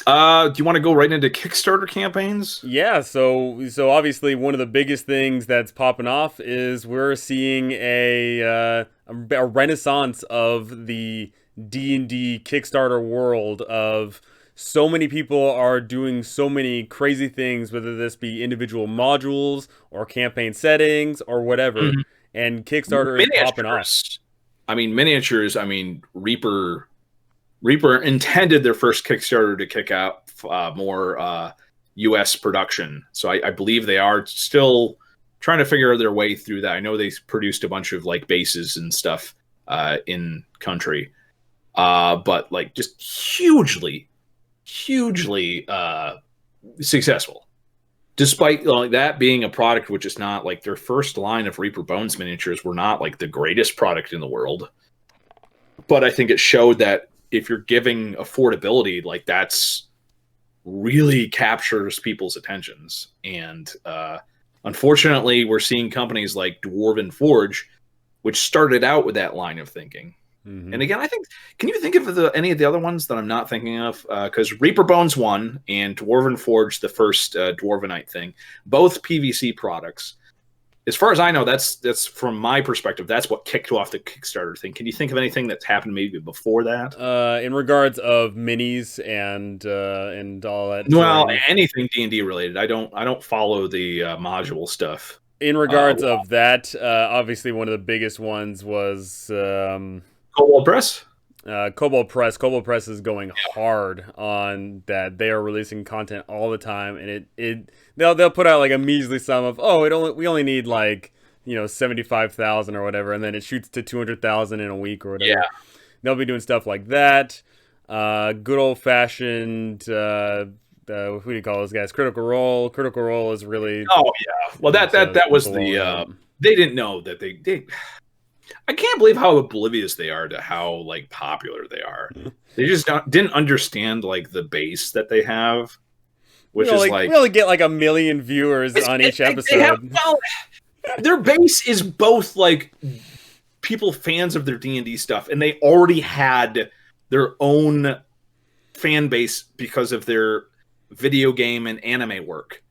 Do you want to go right into Kickstarter campaigns? Yeah, so obviously one of the biggest things that's popping off is we're seeing a renaissance of the D&D Kickstarter world of so many people are doing so many crazy things, whether this be individual modules or campaign settings or whatever, Mhm. and Kickstarter is popping off. Miniatures. I mean, miniatures. I mean, Reaper intended their first Kickstarter to kick out more U.S. production. So I believe they are still trying to figure their way through that. I know they produced a bunch of like bases and stuff in country, but like just hugely successful. Despite like that being a product which is not like their first line of Reaper Bones miniatures were not like the greatest product in the world, but I think it showed that if you're giving affordability, like that's really captures people's attentions. And unfortunately, we're seeing companies like Dwarven Forge, which started out with that line of thinking. Mm-hmm. And again, I think, can you think of any of the other ones that I'm not thinking of? Because Reaper Bones 1 and Dwarven Forge, the first Dwarvenite thing, both PVC products. As far as I know, that's from my perspective, that's what kicked off the Kickstarter thing. Can you think of anything that's happened maybe before that? In regards of minis and all that. Well, anything D&D related. I don't follow the module stuff. In regards of that, obviously one of the biggest ones was Cobalt Press. Cobalt Press. Cobalt Press is going hard on that. They are releasing content all the time, and they'll put out like a measly sum of we only need like 75,000 or whatever, and then it shoots to 200,000 in a week or whatever. Yeah, they'll be doing stuff like that. Good old fashioned. Who do you call those guys? Critical Role. Critical Role is really. Oh yeah. Well, that was the. They didn't know that they. I can't believe how oblivious they are to how like popular they are. They just didn't understand like the base that they have, which is like we only get like 1 million viewers on each episode. Their base is both like people fans of their D&D stuff, and they already had their own fan base because of their video game and anime work.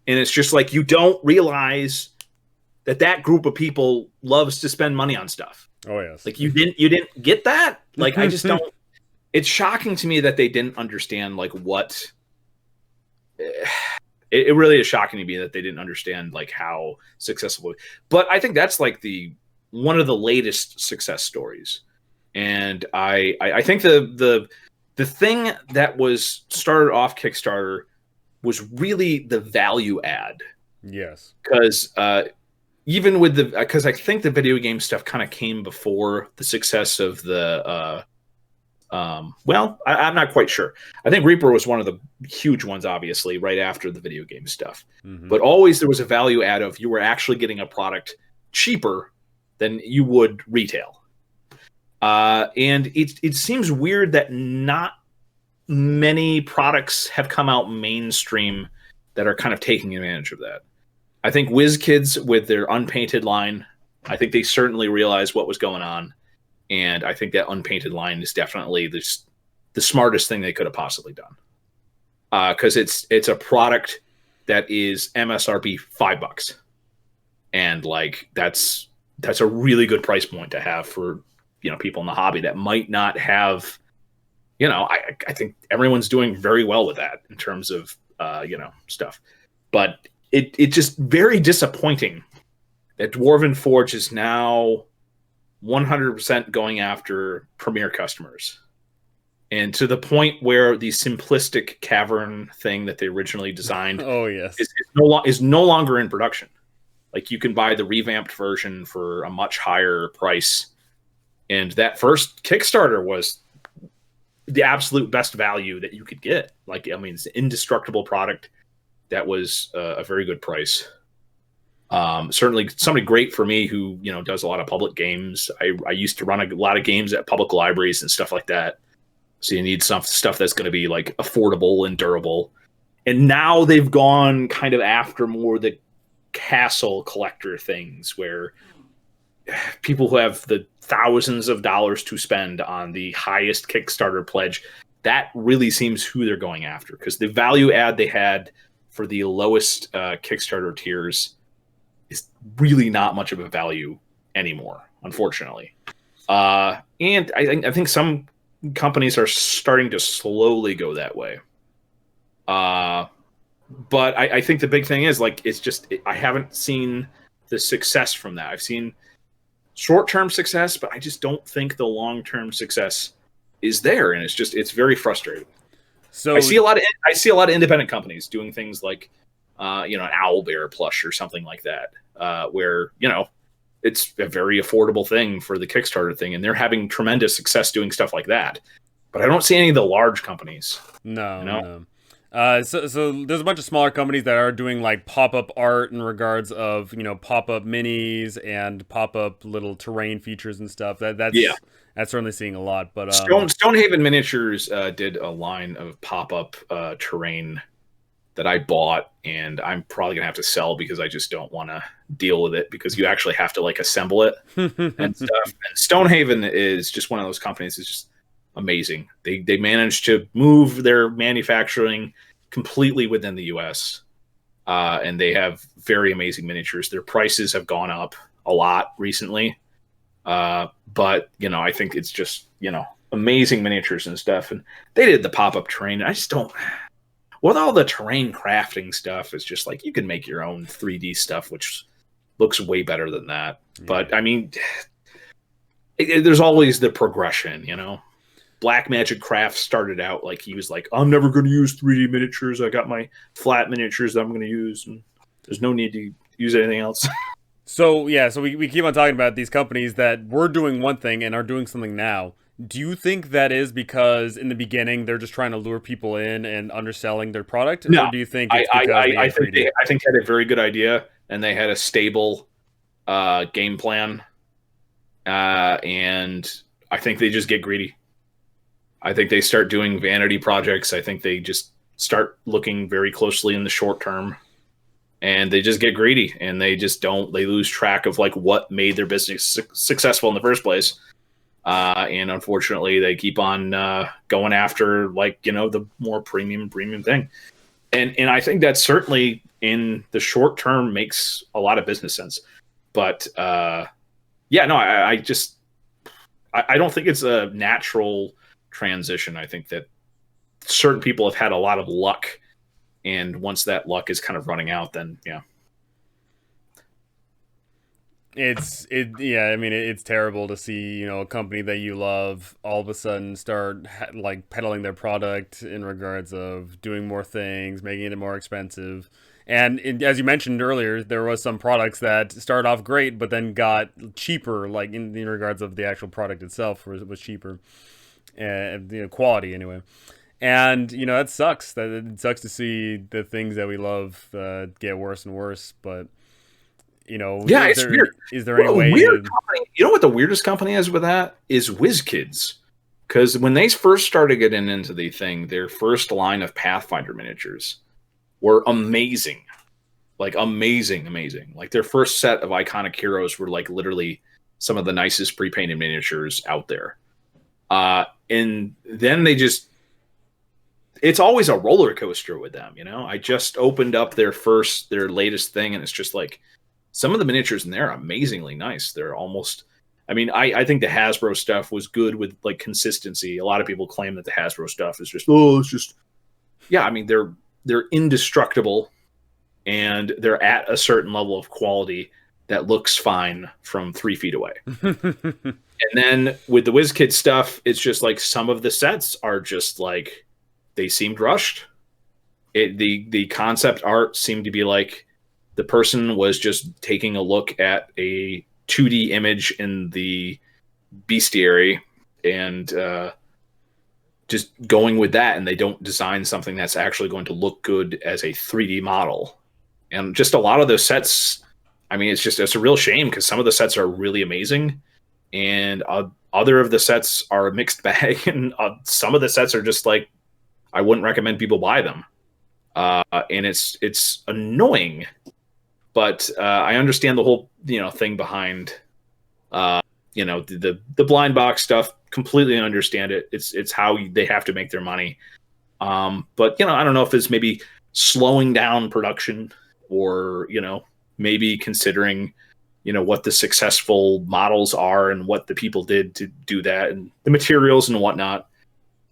And it's just like you don't realize that group of people loves to spend money on stuff. Oh yes. Like you didn't get that? Like I just don't. It's shocking to me that they didn't understand like what it really is shocking to me that they didn't understand like how successful. But I think that's like one of the latest success stories. And I think the thing that was started off Kickstarter was really the value add. Yes. Because even with because I think the video game stuff kind of came before the success of the well, I'm not quite sure. I think Reaper was one of the huge ones, obviously, right after the video game stuff. Mm-hmm. But always there was a value add of you were actually getting a product cheaper than you would retail. And it seems weird that not many products have come out mainstream that are kind of taking advantage of that. I think WizKids with their unpainted line, I think they certainly realized what was going on. And I think that unpainted line is definitely the smartest thing they could have possibly done. Because it's a product that is MSRP $5. And like that's a really good price point to have for people in the hobby that might not have, I think everyone's doing very well with that in terms of stuff. But it's just very disappointing that Dwarven Forge is now 100% going after premier customers. And to the point where the simplistic cavern thing that they originally designed is no longer in production. Like you can buy the revamped version for a much higher price. And that first Kickstarter was the absolute best value that you could get. Like, I mean, it's an indestructible product that was a very good price. Certainly somebody great for me who, does a lot of public games. I used to run a lot of games at public libraries and stuff like that. So you need some stuff that's going to be like affordable and durable. And now they've gone kind of after more the castle collector things where people who have the thousands of dollars to spend on the highest Kickstarter pledge, that really seems who they're going after, because the value add they had for the lowest Kickstarter tiers is really not much of a value anymore, unfortunately. And I think some companies are starting to slowly go that way. But I think the big thing is, like, it's just, I haven't seen the success from that. I've seen short-term success, but I just don't think the long-term success is there, and it's very frustrating. So I see a lot of independent companies doing things like, an owlbear plush or something like that, where it's a very affordable thing for the Kickstarter thing, and they're having tremendous success doing stuff like that. But I don't see any of the large companies. No. So there's a bunch of smaller companies that are doing like pop-up art in regards of pop-up minis and pop-up little terrain features and stuff. That's certainly seeing a lot. But Stonehaven Miniatures did a line of pop-up terrain that I bought, and I'm probably gonna have to sell because I just don't want to deal with it, because you actually have to like assemble it and stuff. And Stonehaven is just one of those companies that's just amazing. They managed to move their manufacturing completely within the US, and they have very amazing miniatures. Their prices have gone up a lot recently, but I think it's just amazing miniatures and stuff. And they did the pop-up terrain. I just don't, with all the terrain crafting stuff, it's just like you can make your own 3D stuff, which looks way better than that. Yeah. But I mean, there's always the progression, Black Magic Craft started out like he was like, I'm never going to use 3D miniatures. I got my flat miniatures that I'm going to use, and there's no need to use anything else. So we keep on talking about these companies that were doing one thing and are doing something now. Do you think that is because in the beginning they're just trying to lure people in and underselling their product? No, or do you think it's because I think they had a very good idea, and they had a stable game plan, and I think they just get greedy. I think they start doing vanity projects. I think they just start looking very closely in the short term, and they just get greedy, and they lose track of like what made their business successful in the first place. And unfortunately they keep on going after the more premium thing. And I think that certainly in the short term makes a lot of business sense. But I don't think it's a natural transition. I think that certain people have had a lot of luck, and once that luck is kind of running out, then it's terrible to see a company that you love all of a sudden start peddling their product in regards of doing more things, making it more expensive. And as you mentioned earlier, there was some products that started off great but then got cheaper, like in regards of the actual product itself was cheaper, and quality anyway. And that sucks. It sucks to see the things that we love get worse and worse. But it's weird. Is there any way? Company, what the weirdest company is with that is WizKids, because when they first started getting into the thing, their first line of Pathfinder miniatures were amazing, like amazing. Like their first set of iconic heroes were like literally some of the nicest pre-painted miniatures out there. And then it's always a roller coaster with them. I just opened up their latest thing, and it's just like, some of the miniatures in there are amazingly nice. They're almost, I think the Hasbro stuff was good with like consistency. A lot of people claim that the Hasbro stuff is they're indestructible, and they're at a certain level of quality that looks fine from 3 feet away. And then with the WizKids stuff, it's just like some of the sets are just like, they seemed rushed. The concept art seemed to be like, the person was just taking a look at a 2D image in the bestiary and just going with that, and they don't design something that's actually going to look good as a 3D model. And just a lot of those sets, it's a real shame, because some of the sets are really amazing, and other of the sets are a mixed bag, and some of the sets are just like, I wouldn't recommend people buy them. And it's annoying. But I understand the whole thing behind the blind box stuff. completely understand it. It's how they have to make their money. But I don't know if it's maybe slowing down production, or maybe considering what the successful models are and what the people did to do that, and the materials and whatnot.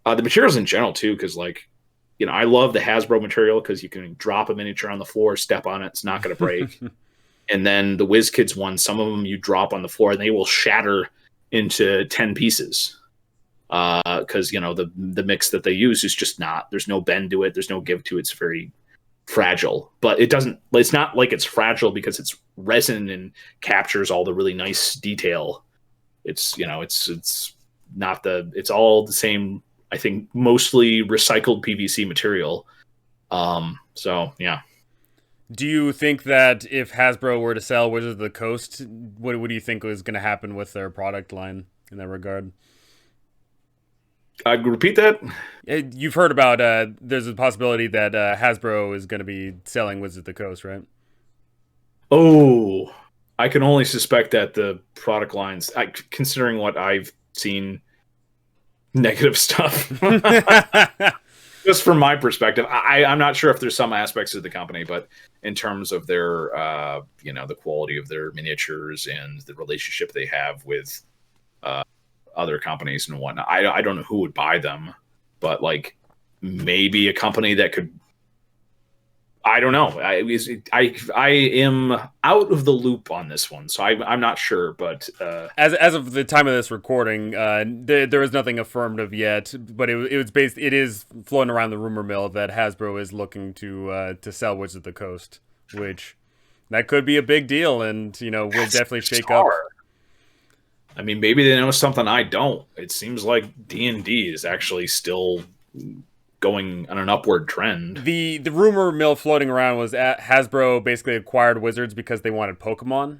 The materials in general too, because I love the Hasbro material because you can drop a miniature on the floor, step on it, it's not going to break. And then the WizKids ones, some of them you drop on the floor and they will shatter into 10 pieces. Because the mix that they use is just there's no bend to it, there's no give to it, it's very fragile. But it's not like it's fragile because it's resin and captures all the really nice detail. It's it's all the same, I think, mostly recycled PVC material. So yeah. Do you think that if Hasbro were to sell Wizards of the Coast, what do you think was going to happen with their product line in that regard? Repeat that? You've heard about there's a possibility that Hasbro is going to be selling Wizards of the Coast, right? Oh, I can only suspect that the product lines, considering what I've seen, negative stuff. Just from my perspective, I'm not sure if there's some aspects of the company, but in terms of their, the quality of their miniatures and the relationship they have with other companies and whatnot, I don't know who would buy them, but maybe a company that could. I don't know. I am out of the loop on this one, so I'm not sure. But as of the time of this recording, there is nothing affirmative yet. But it is floating around the rumor mill that Hasbro is looking to sell Wizards of the Coast, which that could be a big deal, and will definitely shake up. I mean, maybe they know something I don't. It seems like D&D is actually still going on an upward trend. The rumor mill floating around was Hasbro basically acquired Wizards because they wanted Pokemon.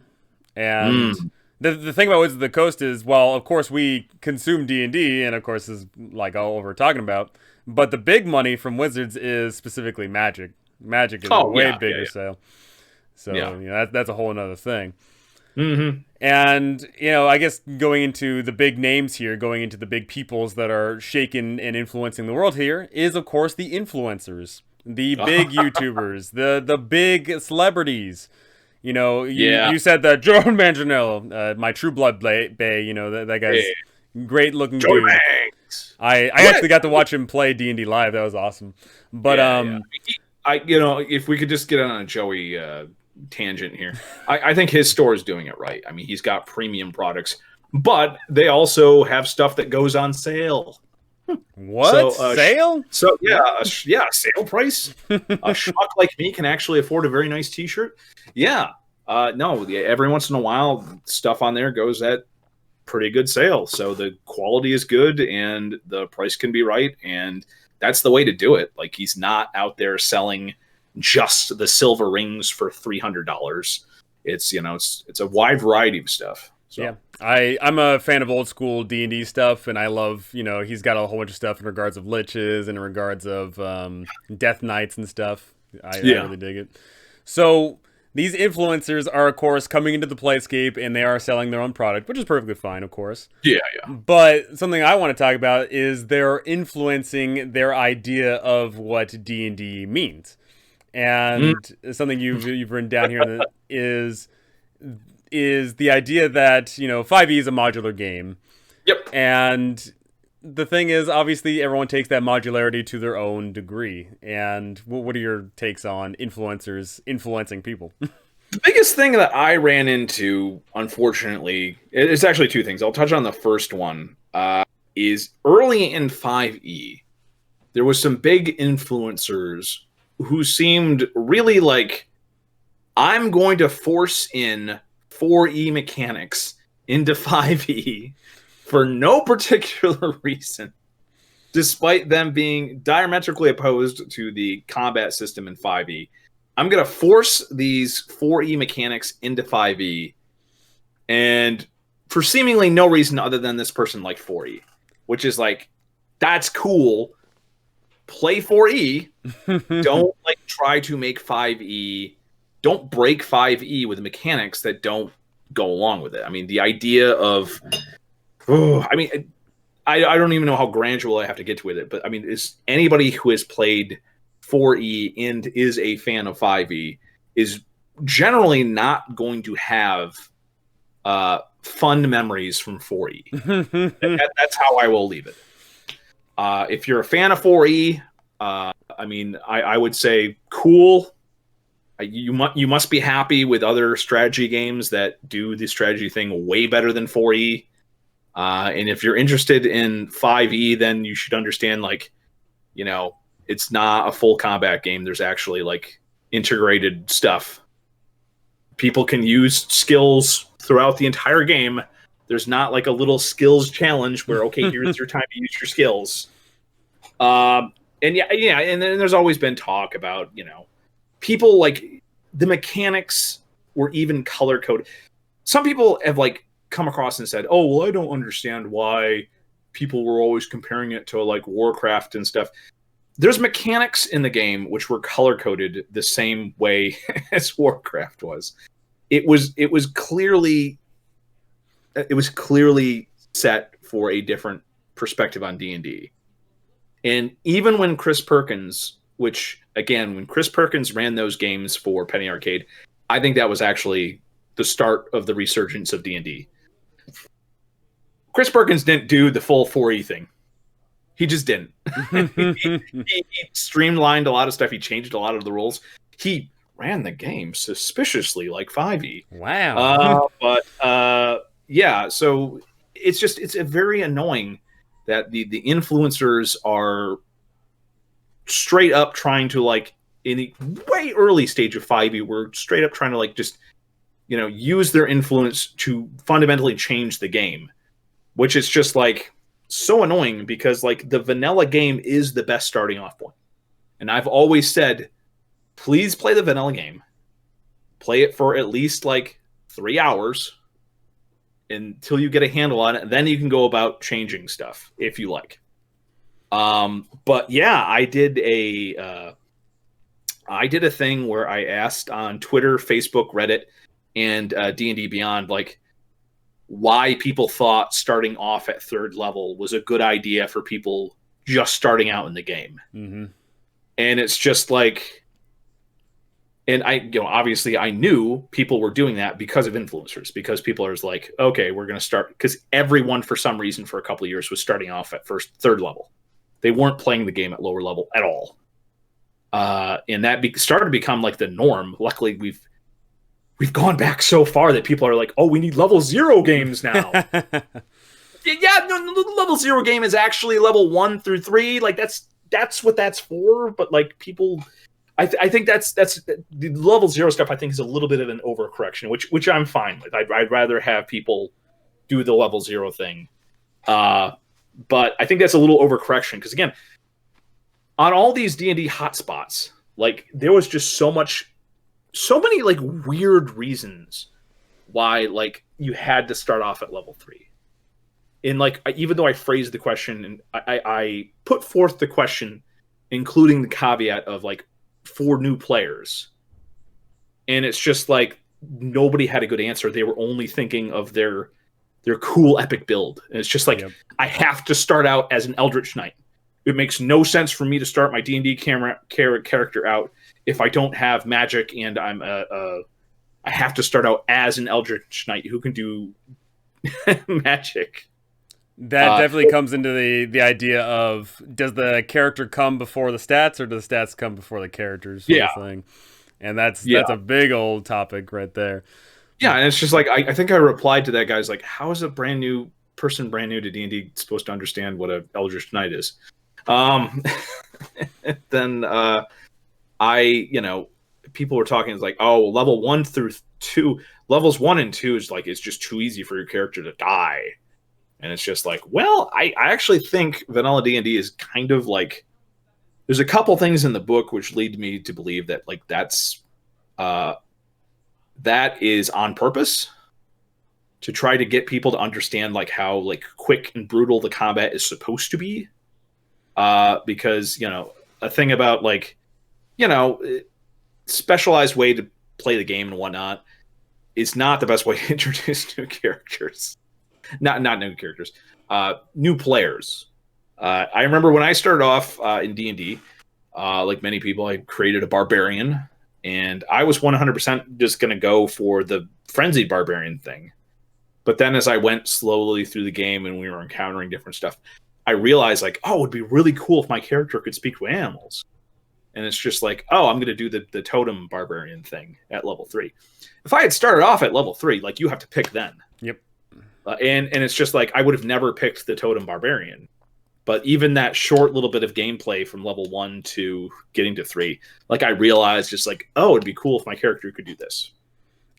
And the thing about Wizards of the Coast is, well, of course we consume D&D, and of course is like all we're talking about. But the big money from Wizards is specifically Magic. Magic is a way bigger sale. So that's a whole another thing. Mm-hmm. And, I guess going into the big names here, going into the big peoples that are shaking and influencing the world here, is, of course, the influencers. The big YouTubers, the big celebrities. You said that Joe Manganiello, my True Blood Bay, that guy's great looking dude. Banks. I actually got to watch him play D&D live. That was awesome. But if we could just get on a Joey tangent here, I think his store is doing it right. I mean, he's got premium products, but they also have stuff that goes on sale. What? Sale? So sale price. A schmuck like me can actually afford a very nice t-shirt. Every once in a while stuff on there goes at pretty good sale, so the quality is good and the price can be right, and that's the way to do it. He's not out there selling just the silver rings for $300. It's it's a wide variety of stuff. So. Yeah, I'm a fan of old school D&D stuff, and I love he's got a whole bunch of stuff in regards of liches and in regards of death knights and stuff. I really dig it. So these influencers are, of course, coming into the playscape, and they are selling their own product, which is perfectly fine, of course. Yeah. But something I want to talk about is they're influencing their idea of what D&D means. And something you've written down here is the idea that 5e is a modular game. Yep. And the thing is, obviously, everyone takes that modularity to their own degree. And what are your takes on influencers influencing people? The biggest thing that I ran into, unfortunately, it's actually two things. I'll touch on the first one. Is early in 5e, there was some big influencers who seemed really like, I'm going to force in 4E mechanics into 5E for no particular reason, despite them being diametrically opposed to the combat system in 5E. I'm going to force these 4E mechanics into 5E, and for seemingly no reason other than this person liked 4E, which is that's cool. Play 4E. Don't try to make 5E. Don't break 5E with mechanics that don't go along with it. I mean, the idea of, I don't even know how granular I have to get with it, but I mean, is anybody who has played 4E and is a fan of 5E is generally not going to have fun memories from 4E. That's how I will leave it. If you're a fan of 4E, I mean, I would say cool. You must be happy with other strategy games that do the strategy thing way better than 4E. And if you're interested in 5E, then you should understand, like, you know, it's not a full combat game. There's actually like integrated stuff. People can use skills throughout the entire game. There's not like a little skills challenge where, okay, here's your time to use your skills. And and then there's always been talk about, you know, people like the mechanics were even color coded. Some people have like come across and said, "Oh, well, I don't understand why people were always comparing it to like Warcraft and stuff." There's mechanics in the game which were color coded the same way as Warcraft was. It was clearly set for a different perspective on D&D. And even when Chris Perkins, when Chris Perkins ran those games for Penny Arcade, I think that was actually the start of the resurgence of D&D. Chris Perkins didn't do the full 4E thing. He just didn't. he streamlined a lot of stuff. He changed a lot of the rules. He ran the game suspiciously like 5E. Wow. Yeah, so it's a very annoying that the influencers are straight up trying to, like, in the way early stage of 5e, we're straight up trying to, like, just, you know, use their influence to fundamentally change the game, which is just like so annoying because, like, the vanilla game is the best starting off point. And I've always said, please play the vanilla game, play it for at least like 3 hours until you get a handle on it, and then you can go about changing stuff if you like. But yeah, I did a thing where I asked on Twitter, Facebook, Reddit, and D&D Beyond, like, why people thought starting off at 3rd level was a good idea for people just starting out in the game. Mm-hmm. And it's just like, and obviously I knew people were doing that because of influencers, because people are like, okay, we're going to start, because everyone for some reason for a couple of years was starting off at 3rd level. They weren't playing the game at lower level at all. And that started to become like the norm. Luckily, we've gone back so far that people are like, oh, we need level 0 games now. Yeah, no, the level 0 game is actually level 1 through 3. Like, that's what that's for. But like, people, I think that's the level 0 stuff. I think is a little bit of an overcorrection, which I'm fine with. I'd rather have people do the level 0 thing. But I think that's a little overcorrection because, again, on all these D&D hotspots, like, there was just so many like weird reasons why, like, you had to start off at level 3. And like, even though I phrased the question and I put forth the question, including the caveat of like, for new players, and it's just like nobody had a good answer. They were only thinking of their cool epic build, and it's just like, yep. I have to start out as an Eldritch Knight. It makes no sense for me to start my D&D character out if I don't have magic, and I have to start out as an Eldritch Knight who can do magic. That definitely comes into the idea of, does the character come before the stats, or do the stats come before the characters? Thing. And that's a big old topic right there. Yeah, and it's just like, I think I replied to that guy's like, how is a brand new to D&D supposed to understand what an Eldritch Knight is? Then people were talking, it's like, oh, level 1 through 2, levels 1 and 2 is like, it's just too easy for your character to die. And it's just like, well, I actually think vanilla D&D is kind of like, there's a couple things in the book which lead me to believe that, like, that is on purpose to try to get people to understand, like, how, like, quick and brutal the combat is supposed to be. Because, a thing about, like, specialized way to play the game and whatnot is not the best way to introduce new characters. not new characters, new players. I remember when I started off in D&D, like many people, I created a barbarian, and I was 100% just going to go for the frenzied barbarian thing. But then as I went slowly through the game and we were encountering different stuff, I realized like, oh, it'd be really cool if my character could speak to animals. And it's just like, oh, I'm going to do the totem barbarian thing at level 3. If I had started off at level 3, like you have to pick then. Yep. And it's just like, I would have never picked the totem barbarian. But even that short little bit of gameplay from level 1 to getting to 3, like I realized just like, oh, it'd be cool if my character could do this.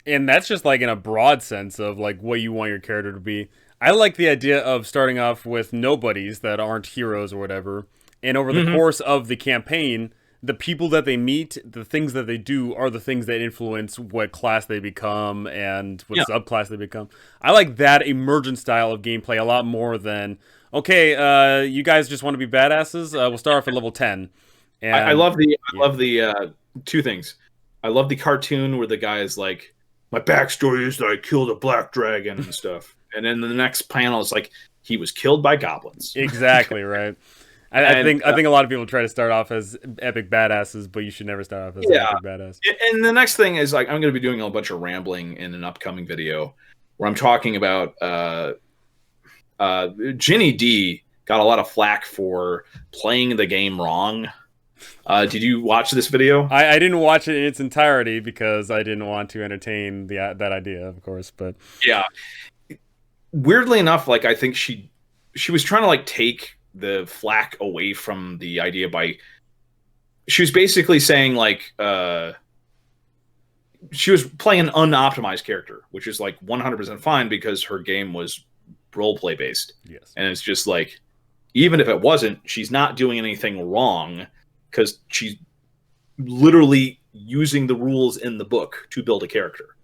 And that's just like in a broad sense of like what you want your character to be. I like the idea of starting off with nobodies that aren't heroes or whatever. And over the course of the campaign, the people that they meet, the things that they do are the things that influence what class they become and what subclass they become. I like that emergent style of gameplay a lot more than, okay, you guys just want to be badasses? We'll start off at level 10. And I love the two things. I love the cartoon where the guy is like, my backstory is that I killed a black dragon and stuff. And then the next panel is like, he was killed by goblins. Exactly, right. I think a lot of people try to start off as epic badasses, but you should never start off as an epic badass. And the next thing is like, I'm going to be doing a bunch of rambling in an upcoming video where I'm talking about Ginny D got a lot of flack for playing the game wrong. Did you watch this video? I didn't watch it in its entirety because I didn't want to entertain that idea, of course. But yeah, weirdly enough, like I think she was trying to like take the flack away from the idea by she was basically saying like she was playing an unoptimized character, which is like 100% fine because her game was roleplay based. Yes, and it's just like even if it wasn't, she's not doing anything wrong. Because she's literally using the rules in the book to build a character.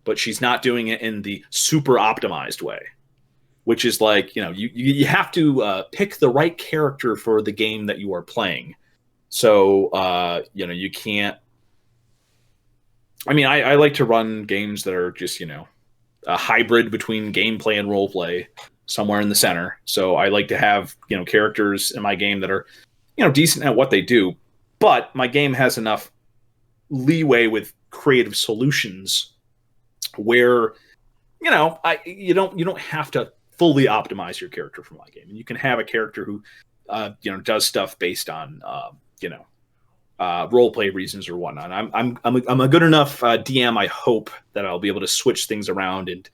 But she's not doing it in the super optimized way. Which is like, you know, you have to pick the right character for the game that you are playing. So, you know, you can't... I mean, I like to run games that are just, you know, a hybrid between gameplay and roleplay somewhere in the center. So I like to have, you know, characters in my game that are... you know, decent at what they do, but my game has enough leeway with creative solutions where, you know, you don't have to fully optimize your character for my game, and you can have a character who, you know, does stuff based on, you know, role play reasons or whatnot. I'm a good enough DM. I hope that I'll be able to switch things around and,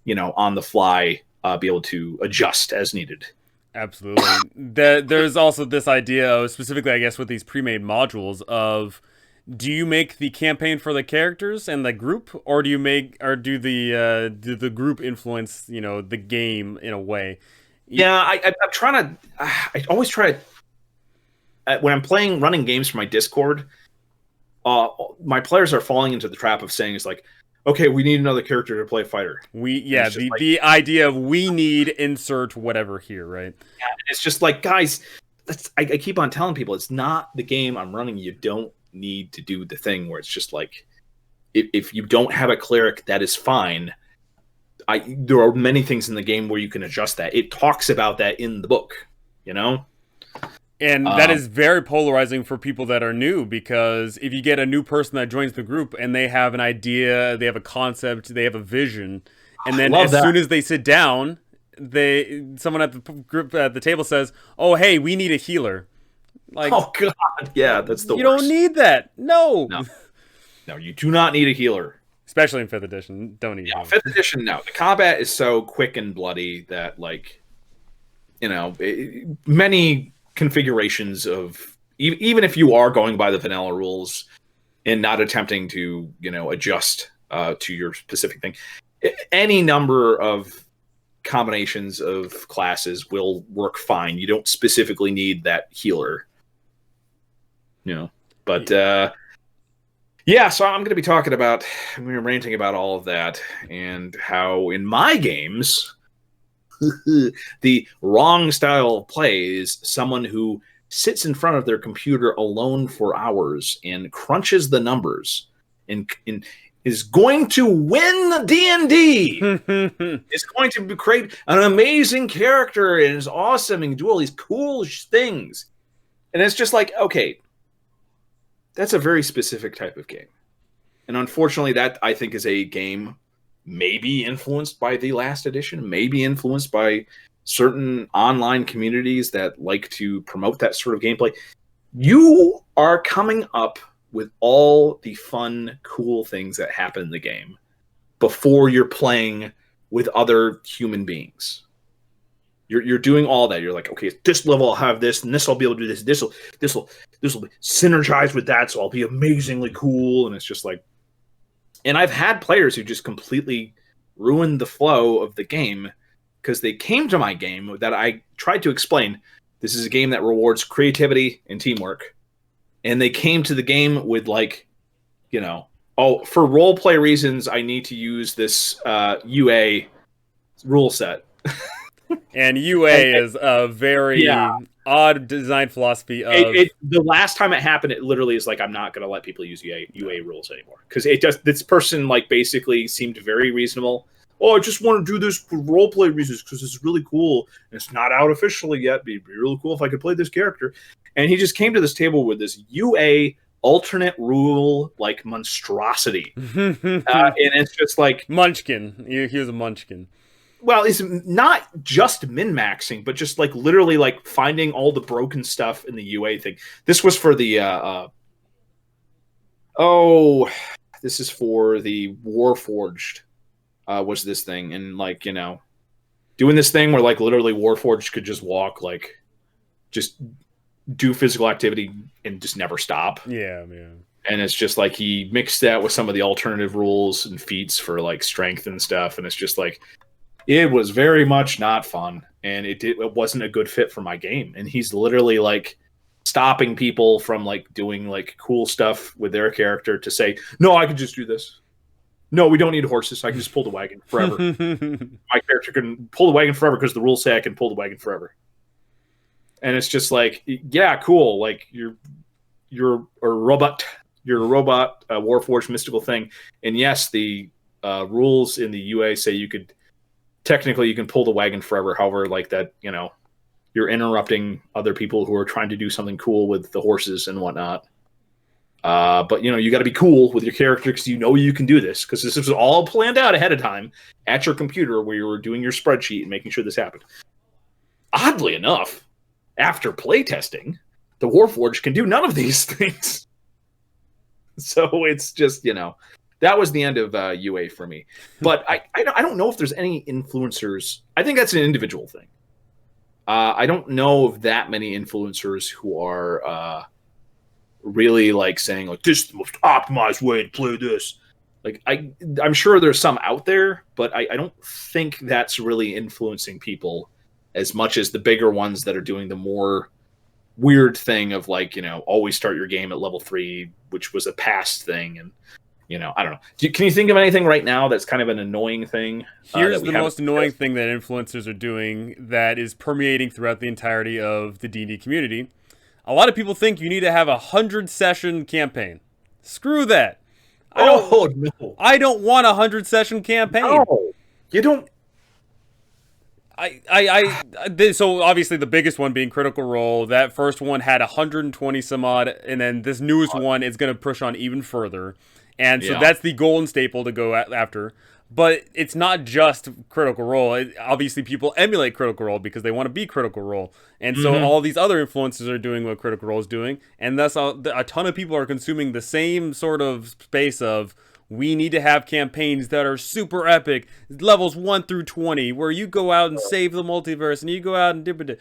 you know, on the fly, be able to adjust as needed. Absolutely. There's also this idea of, specifically, I guess, with these pre-made modules of, do you make the campaign for the characters and the group, or do the group influence, you know, the game in a way? Yeah, I'm trying to. I always try to. When I'm running games for my Discord, my players are falling into the trap of saying it's like, okay, we need another character to play fighter. The idea of we need insert whatever here, right? Yeah, it's just like, guys, I keep on telling people it's not the game I'm running. You don't need to do the thing where it's just like, if you don't have a cleric, that is fine. There are many things in the game where you can adjust that. It talks about that in the book, you know? And that is very polarizing for people that are new, because if you get a new person that joins the group and they have an idea, they have a concept, they have a vision, and then soon as they sit down, someone at the table says, "Oh, hey, we need a healer." Like, oh god, yeah, that's the worst. You don't need that. No, you do not need a healer, especially in 5th edition. Don't need. Yeah, 5th edition. No, the combat is so quick and bloody that, like, you know, many configurations of even if you are going by the vanilla rules and not attempting to, you know, adjust to your specific thing, any number of combinations of classes will work fine. You don't specifically need that healer, you know. But yeah, so I'm going to be talking about, ranting about all of that and how in my games the wrong style of play is someone who sits in front of their computer alone for hours and crunches the numbers and is going to win D&D. It's going to create an amazing character and is awesome and do all these cool things. And it's just like, okay, that's a very specific type of game. And unfortunately, that I think is a game maybe influenced by the last edition, maybe influenced by certain online communities that like to promote that sort of gameplay. You are coming up with all the fun, cool things that happen in the game before you're playing with other human beings. You're doing all that. You're like, okay, at this level I'll have this, and this I'll be able to do this. This will be synergized with that, so I'll be amazingly cool. And it's just like, and I've had players who just completely ruined the flow of the game because they came to my game that I tried to explain. This is a game that rewards creativity and teamwork. And they came to the game with like, oh, for role play reasons, I need to use this UA rule set. And UA is a very odd design philosophy of... the last time it happened, it literally is like, I'm not going to let people use UA rules anymore. Because this person like basically seemed very reasonable. Oh, I just want to do this for role play reasons because it's really cool. And it's not out officially yet. It'd be really cool if I could play this character. And he just came to this table with this UA alternate rule like monstrosity. And it's just like... Munchkin. He was a munchkin. Well, it's not just min-maxing, but just like literally like finding all the broken stuff in the UA thing. This was for the... this is for the Warforged. Was this thing. And like, doing this thing where like literally Warforged could just walk, like just do physical activity and just never stop. Yeah, man. And it's just like he mixed that with some of the alternative rules and feats for like strength and stuff. And it's just like, it was very much not fun. And it wasn't a good fit for my game. And he's literally like stopping people from like doing like cool stuff with their character to say, no, I can just do this. No, we don't need horses. I can just pull the wagon forever. My character can pull the wagon forever because the rules say I can pull the wagon forever. And it's just like, yeah, cool. Like you're a robot. You're a robot, a Warforged mystical thing. And yes, the rules in the UA say you can pull the wagon forever. However, like that, you're interrupting other people who are trying to do something cool with the horses and whatnot. But you got to be cool with your character because you can do this because this was all planned out ahead of time at your computer where you were doing your spreadsheet and making sure this happened. Oddly enough, after playtesting, the Warforged can do none of these things. So it's just, that was the end of UA for me. But I don't know if there's any influencers. I think that's an individual thing. I don't know of that many influencers who are... really like saying like this is the most optimized way to play this. Like I'm sure there's some out there, but I don't think that's really influencing people as much as the bigger ones that are doing the more weird thing of like, always start your game at level 3, which was a past thing. And, I don't know. Can you think of anything right now that's kind of an annoying thing? Here's the most annoying thing that influencers are doing that is permeating throughout the entirety of the D&D community. A lot of people think you need to have 100-session campaign. Screw that. I don't want a 100-session campaign. No, you don't. So obviously the biggest one being Critical Role. That first one had 120 some odd, and then this newest one is going to push on even further. And so that's the golden staple to go after. But it's not just Critical Role. Obviously, people emulate Critical Role because they want to be Critical Role. And so all these other influencers are doing what Critical Role is doing. And thus, a ton of people are consuming the same sort of space of, we need to have campaigns that are super epic, levels 1 through 20, where you go out and save the multiverse, and you go out and do.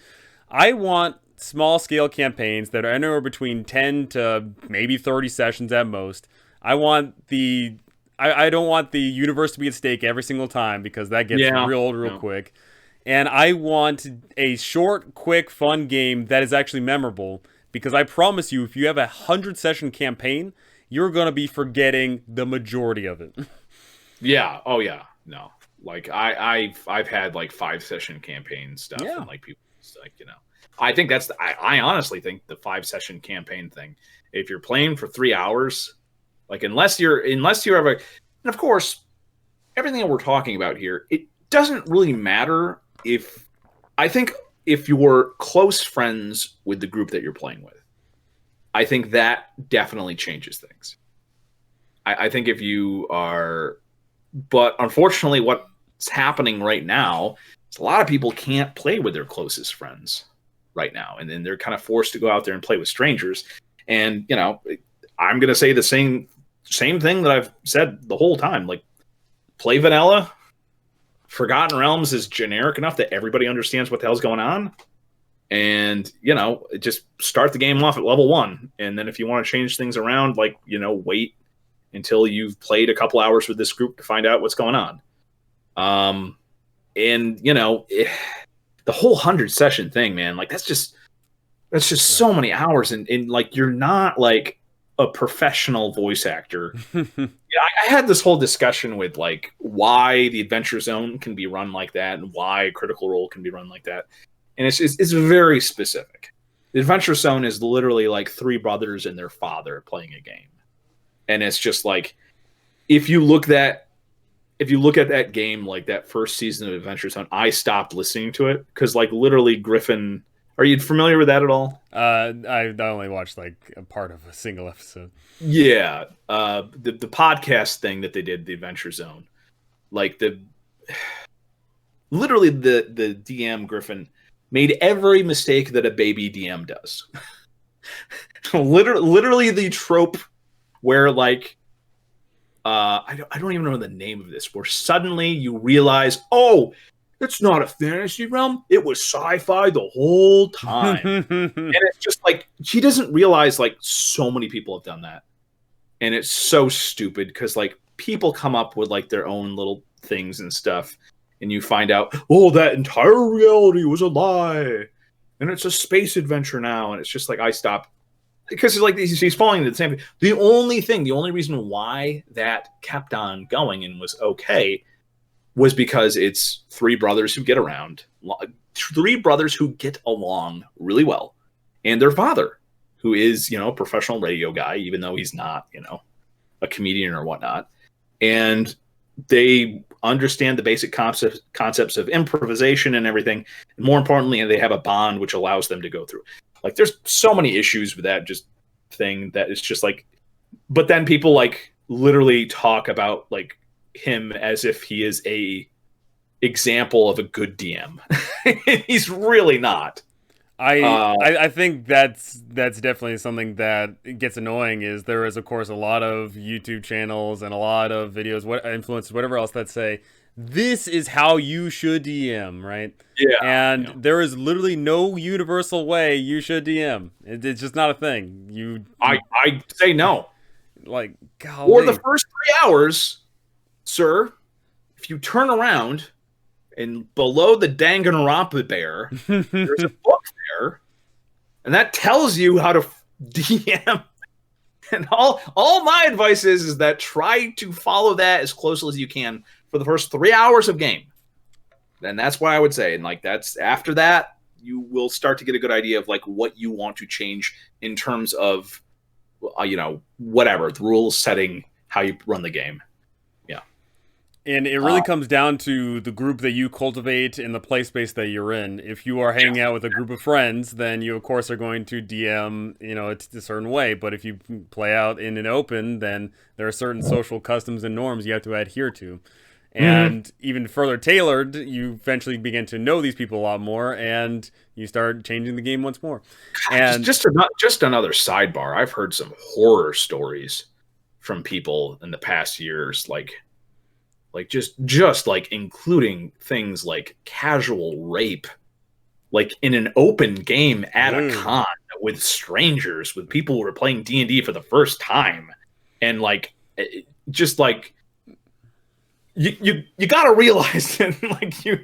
I want small-scale campaigns that are anywhere between 10 to maybe 30 sessions at most. I don't want the universe to be at stake every single time because that gets real old real quick. And I want a short, quick, fun game that is actually memorable because I promise you, if you have a 100-session campaign, you're going to be forgetting the majority of it. Yeah. Oh, yeah. No. Like, I've had, like, 5-session campaign stuff. Yeah. And, like, people, like, I think that's... I honestly think the 5-session campaign thing, if you're playing for 3 hours... Like unless you have And of course, everything that we're talking about here, it doesn't really matter if I think if you're close friends with the group that you're playing with, I think that definitely changes things. I think if you are, but unfortunately, what's happening right now is a lot of people can't play with their closest friends right now, and then they're kind of forced to go out there and play with strangers. And I'm going to say the same thing that I've said the whole time. Like, play vanilla. Forgotten Realms is generic enough that everybody understands what the hell's going on. And, just start the game off at level 1. And then if you want to change things around, wait until you've played a couple hours with this group to find out what's going on. The whole 100 session thing, man, that's just so many hours. And you're not like a professional voice actor. I had this whole discussion with why the Adventure Zone can be run like that and why Critical Role can be run like that. And it's very specific. The Adventure Zone is literally like 3 brothers and their father playing a game. And it's just if you look at that game, that first season of Adventure Zone, I stopped listening to it because literally Griffin. Are you familiar with that at all? I only watched a part of a single episode. Yeah, the podcast thing that they did, the Adventure Zone, literally the DM Griffin made every mistake that a baby DM does. literally the trope where I don't even know the name of this, where suddenly you realize, oh, it's not a fantasy realm. It was sci-fi the whole time. And it's just she doesn't realize so many people have done that. And it's so stupid because people come up with their own little things and stuff. And you find out, oh, that entire reality was a lie. And it's a space adventure now. And it's just I stopped. Because he's falling into the same thing. The only reason why that kept on going and was okay was because it's 3 brothers who get around, 3 brothers who get along really well, and their father, who is, a professional radio guy, even though he's not, a comedian or whatnot. And they understand the basic concepts of improvisation and everything. And more importantly, they have a bond which allows them to go through. There's so many issues with that just thing that it's just but then people literally talk about him as if he is a example of a good DM. He's really not. I think that's definitely something that gets annoying. Is there is of course a lot of YouTube channels and a lot of videos, influencers, whatever else that say this is how you should DM, right? Yeah. And there is literally no universal way you should DM. It's just not a thing. I say no. Golly. Or the first 3 hours, sir, if you turn around and below the Danganronpa bear, there's a book there, and that tells you how to DM. And all my advice is that try to follow that as closely as you can for the first 3 hours of game. And that's what I would say. And that's after that, you will start to get a good idea of what you want to change in terms of, whatever the rules setting, how you run the game. Yeah. And it really comes down to the group that you cultivate and the play space that you're in. If you are hanging out with a group of friends, then you, of course, are going to DM, it's a certain way. But if you play out in an open, then there are certain social customs and norms you have to adhere to. And even further tailored, you eventually begin to know these people a lot more, and you start changing the game once more. And just another sidebar. I've heard some horror stories from people in the past years, just including things like casual rape, in an open game at a con with strangers, with people who are playing D&D for the first time, and you gotta realize that you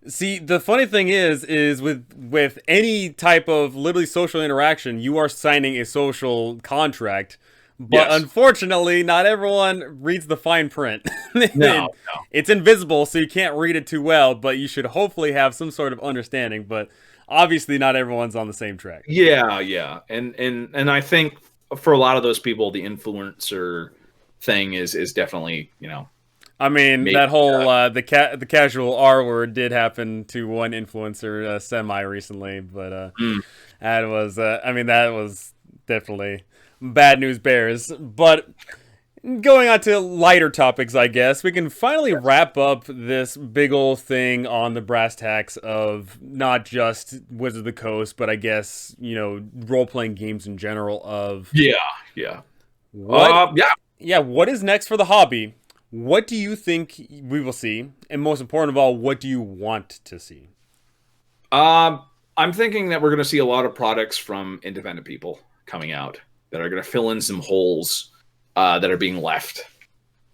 see, the funny thing is with any type of literally social interaction, you are signing a social contract. But unfortunately, not everyone reads the fine print. No. It's invisible, so you can't read it too well, but you should hopefully have some sort of understanding. But obviously, not everyone's on the same track. Yeah. And I think for a lot of those people, the influencer thing is definitely, I mean, maybe, that whole the casual R word did happen to one influencer semi recently, but mm, that was I mean that was definitely bad news bears. But going on to lighter topics, I guess we can finally wrap up this big old thing on the brass tacks of not just Wizards of the Coast, but I guess role playing games in general. Of yeah. what, Yeah. yeah, what is next for the hobby? What do you think we will see? And most important of all, what do you want to see? I'm thinking that we're going to see a lot of products from independent people coming out that are going to fill in some holes that are being left.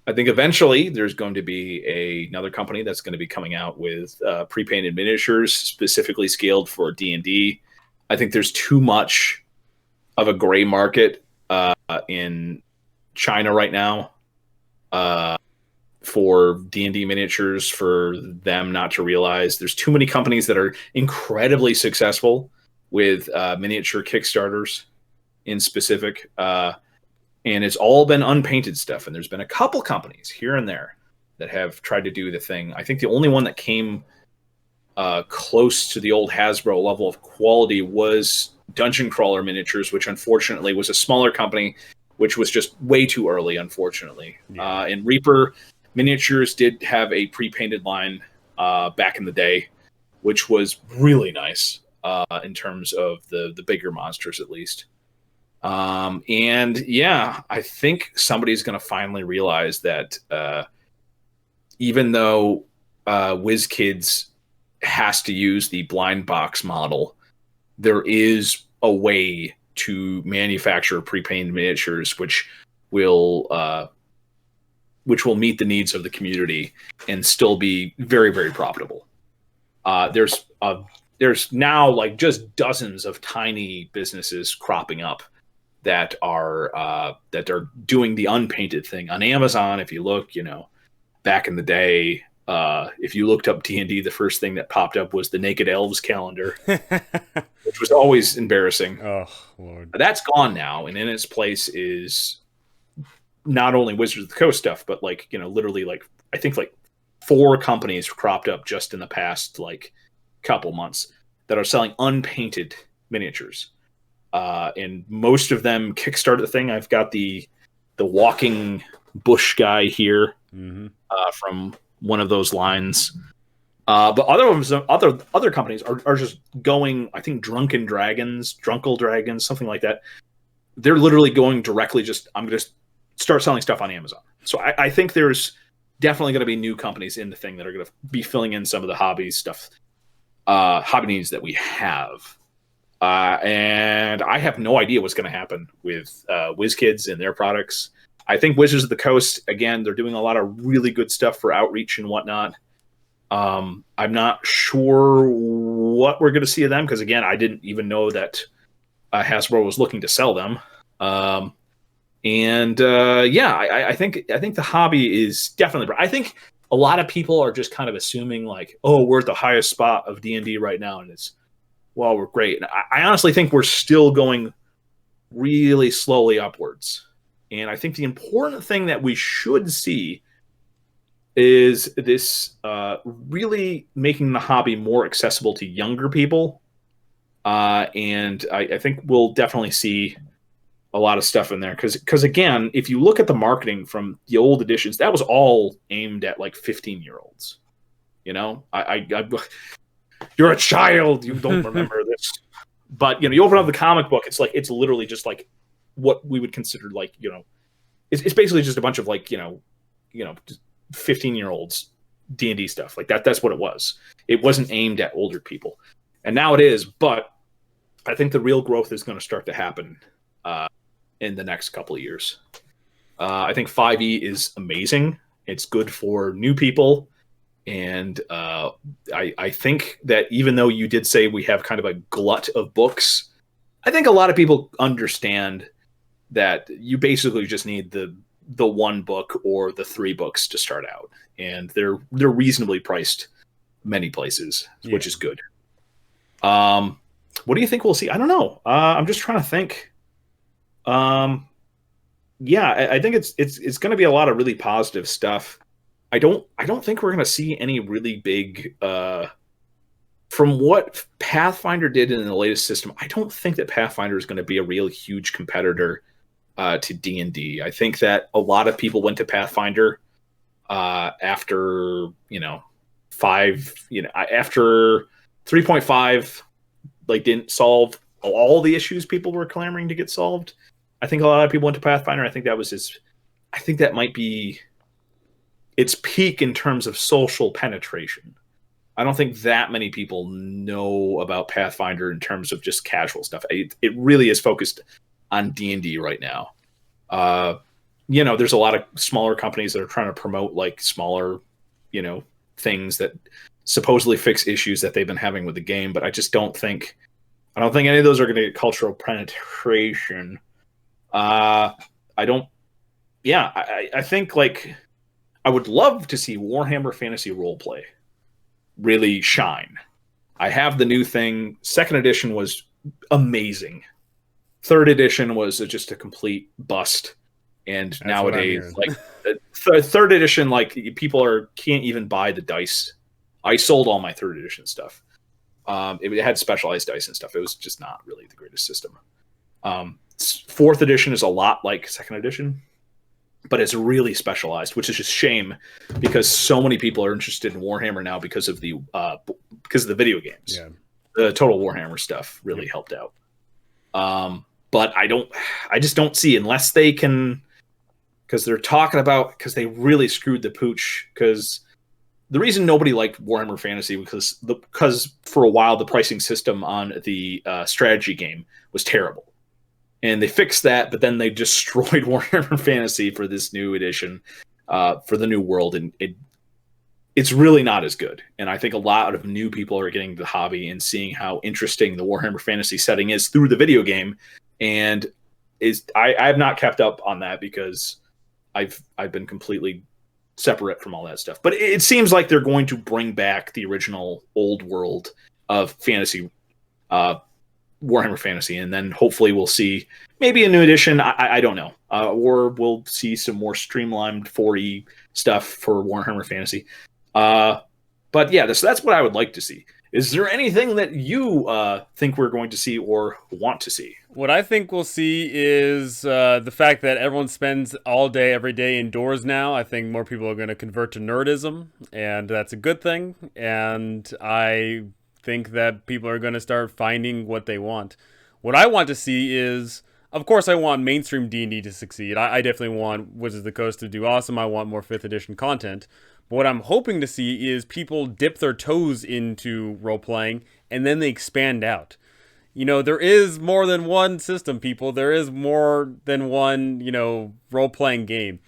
I think eventually there's going to be another company that's going to be coming out with pre-painted miniatures specifically scaled for D&D. I think there's too much of a gray market in China right now for D&D miniatures for them not to realize. There's too many companies that are incredibly successful with miniature Kickstarters in specific. And it's all been unpainted stuff. And there's been a couple companies here and there that have tried to do the thing. I think the only one that came close to the old Hasbro level of quality was Dungeon Crawler Miniatures, which unfortunately was a smaller company, which was just way too early, unfortunately. Yeah. And Reaper Miniatures did have a pre-painted line back in the day, which was really nice in terms of the bigger monsters, at least. And yeah, I think somebody's going to finally realize that even though WizKids has to use the blind box model, there is a way to manufacture pre-painted miniatures which will meet the needs of the community and still be very, very profitable. There's now like just dozens of tiny businesses cropping up that are doing the unpainted thing on Amazon. If you look, back in the day, if you looked up D&D, the first thing that popped up was the Naked Elves calendar, which was always embarrassing. Oh, Lord. That's gone now, and in its place is not only Wizards of the Coast stuff, but literally I think 4 companies cropped up just in the past couple months that are selling unpainted miniatures. And most of them kickstarted the thing. I've got the walking bush guy here from one of those lines. But other companies are just going, I think Drunkle Dragons, something like that. They're literally going directly I'm going to start selling stuff on Amazon. So I think there's definitely going to be new companies in the thing that are going to be filling in some of the hobby stuff, hobby needs that we have. And I have no idea what's going to happen with WizKids and their products. I think Wizards of the Coast, again, they're doing a lot of really good stuff for outreach and whatnot. I'm not sure what we're going to see of them because, again, I didn't even know that Hasbro was looking to sell them. I think the hobby is definitely. I think a lot of people are just kind of assuming we're at the highest spot of D&D right now, and we're great. And I honestly think we're still going really slowly upwards. And I think the important thing that we should see is this really making the hobby more accessible to younger people. And I think we'll definitely see a lot of stuff in there. Because again, if you look at the marketing from the old editions, that was all aimed at 15-year-olds. You're a child. You don't remember this. But, you open up the comic book. It's literally just what we would consider it's basically just a bunch of 15-year-olds D&D stuff. That's what it was. It wasn't aimed at older people. And now it is. But I think the real growth is going to start to happen in the next couple of years. I think 5e is amazing. It's good for new people. And I think that even though you did say we have kind of a glut of books, I think a lot of people understand that you basically just need the 1 book or the 3 books to start out, and they're reasonably priced many places, which is good. What do you think we'll see? I don't know. I'm just trying to think. yeah, I think it's going to be a lot of really positive stuff. I don't think we're going to see any really big from what Pathfinder did in the latest system. I don't think that Pathfinder is going to be a real huge competitor to D&D. I think that a lot of people went to Pathfinder after after 3.5 like didn't solve all the issues people were clamoring to get solved. I think a lot of people went to Pathfinder. I think that might be its peak in terms of social penetration. I don't think that many people know about Pathfinder in terms of just casual stuff. It really is focused on D&D right now. There's a lot of smaller companies that are trying to promote like smaller, things that supposedly fix issues that they've been having with the game, but I don't think any of those are going to get cultural penetration. I think like I would love to see Warhammer Fantasy Roleplay really shine. I have the new thing. Second edition was amazing. Third edition was just a complete bust. And that's nowadays, like third edition, like people can't even buy the dice. I sold all my third edition stuff. It had specialized dice and stuff. It was just not really the greatest system. Fourth edition is a lot like second edition, but it's really specialized, which is just shame because so many people are interested in Warhammer now because of the video games. Yeah. The Total Warhammer stuff really helped out. But I just don't see, unless they can, because they're talking about, because they really screwed the pooch, because the reason nobody liked Warhammer Fantasy because for a while the pricing system on the strategy game was terrible. And they fixed that, but then they destroyed Warhammer Fantasy for this new edition, for the new world, and it's really not as good. And I think a lot of new people are getting the hobby and seeing how interesting the Warhammer Fantasy setting is through the video game. And I have not kept up on that because I've been completely separate from all that stuff. But it seems like they're going to bring back the original old world of fantasy, Warhammer Fantasy, and then hopefully we'll see maybe a new edition. I don't know, or we'll see some more streamlined 4E stuff for Warhammer Fantasy. But yeah, that's what I would like to see. Is there anything that you think we're going to see or want to see? What I think we'll see is the fact that everyone spends all day, every day indoors now. I think more people are going to convert to nerdism, and that's a good thing. And I think that people are going to start finding what they want. What I want to see is, of course, I want mainstream D&D to succeed. I definitely want Wizards of the Coast to do awesome. I want more 5th edition content. But what I'm hoping to see is people dip their toes into role-playing, and then they expand out. There is more than one system, people. There is more than one, role-playing game.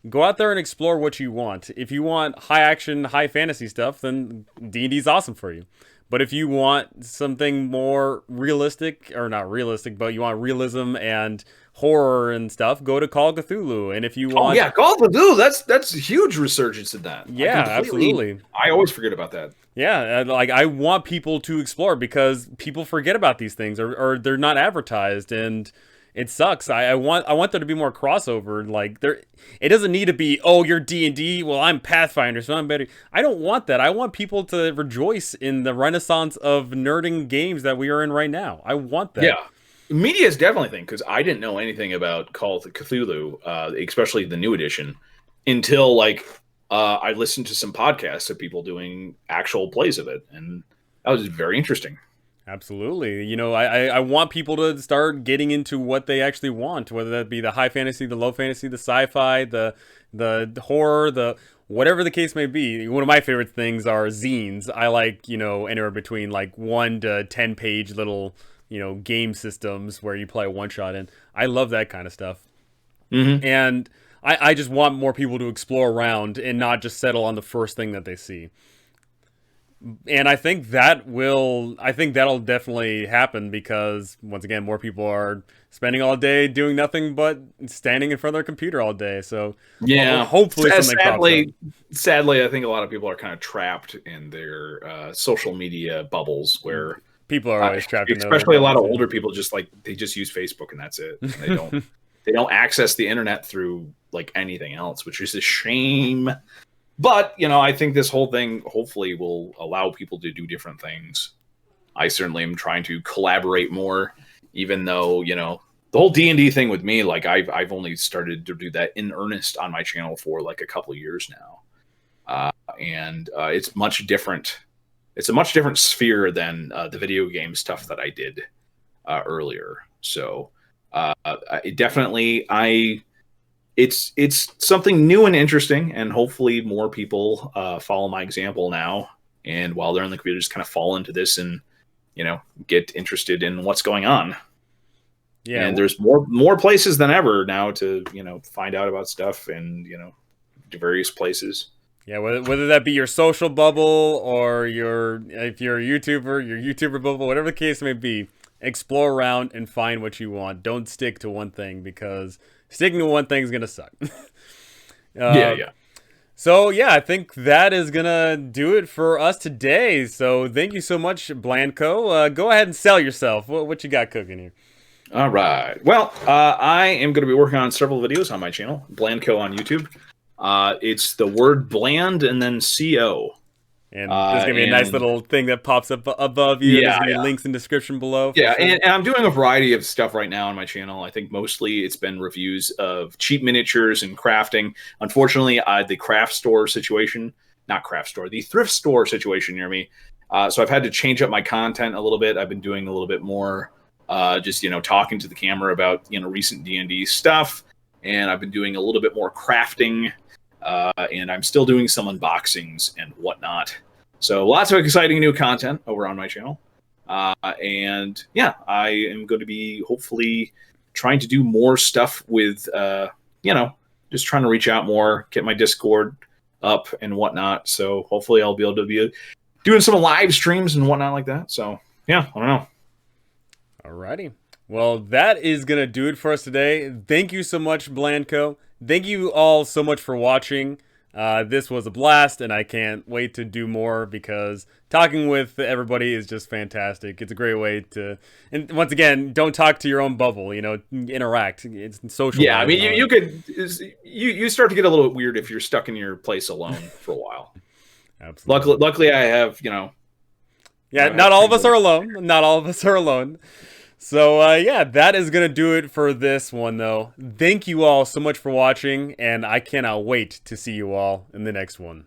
Go out there and explore what you want. If you want high-action, high-fantasy stuff, then D&D's awesome for you. But if you want something more realistic, or not realistic, but you want realism and horror and stuff, go to Call of Cthulhu. And if you want... Oh, yeah, Call of Cthulhu, that's a huge resurgence in that. Yeah, absolutely. I always forget about that. Yeah, I want people to explore because people forget about these things or they're not advertised, and it sucks. I want there to be more crossover. Like it doesn't need to be, oh, you're D&D, well, I'm Pathfinder, so I'm better. I don't want that. I want people to rejoice in the renaissance of nerding games that we are in right now. I want that. Yeah. Media is definitely a thing, because I didn't know anything about Call of Cthulhu, especially the new edition, until I listened to some podcasts of people doing actual plays of it, and that was very interesting. Absolutely. I want people to start getting into what they actually want, whether that be the high fantasy, the low fantasy, the sci-fi, the horror, the whatever the case may be. One of my favorite things are zines. I like, anywhere between 1 to 10 page little, game systems where you play a one-shot in. I love that kind of stuff. Mm-hmm. And I just want more people to explore around and not just settle on the first thing that they see. And I think that'll definitely happen because, once again, more people are spending all day doing nothing but standing in front of their computer all day. So yeah, hopefully something sadly, I think a lot of people are kind of trapped in their social media bubbles where people are always trapped. Especially a lot of older people they just use Facebook and that's it. And they don't They don't access the internet through like anything else, which is a shame. But, you know, I think this whole thing hopefully will allow people to do different things. I certainly am trying to collaborate more, even though, you know, the whole D&D thing with me, like I've only started to do that in earnest on my channel for like a couple of years now. And it's much different. It's a much different sphere than the video game stuff that I did earlier. So it's something new and interesting, and hopefully more people follow my example now. And while they're in the computer, just kind of fall into this and, you know, get interested in what's going on. Yeah, and there's more places than ever now to, you know, find out about stuff, and, you know, to various places. Yeah, whether that be your social bubble or if you're a YouTuber, your YouTuber bubble, whatever the case may be, explore around and find what you want. Don't stick to one thing, because sticking to one thing is gonna suck. Yeah. So yeah, I think that is gonna do it for us today. So thank you so much, Blandco. Go ahead and sell yourself. What you got cooking here? All right. Well, I am going to be working on several videos on my channel, Blandco on YouTube. It's the word bland and then CO. And there's going to be a nice little thing that pops up above you. There's going to be links in the description below. Yeah, sure. And I'm doing a variety of stuff right now on my channel. I think mostly it's been reviews of cheap miniatures and crafting. Unfortunately, the craft store situation, not craft store, the thrift store situation near me. So I've had to change up my content a little bit. I've been doing a little bit more just, you know, talking to the camera about, you know, recent D&D stuff. And I've been doing a little bit more crafting. And I'm still doing some unboxings and whatnot. So lots of exciting new content over on my channel. And yeah, I am going to be hopefully trying to do more stuff with, you know, just trying to reach out more, get my Discord up and whatnot. So hopefully I'll be able to be doing some live streams and whatnot like that. So yeah, I don't know. Alrighty. Well, that is going to do it for us today. Thank you so much, Blandco. Thank you all so much for watching. This was a blast, and I can't wait to do more, because talking with everybody is just fantastic. It's a great way to, and once again, don't talk to your own bubble, you know, interact. It's social. Yeah, I mean, you start to get a little bit weird if you're stuck in your place alone for a while. Absolutely. Luckily, I have, you know. Yeah, not all of us are alone. Not all of us are alone. So, yeah, that is going to do it for this one, though. Thank you all so much for watching, and I cannot wait to see you all in the next one.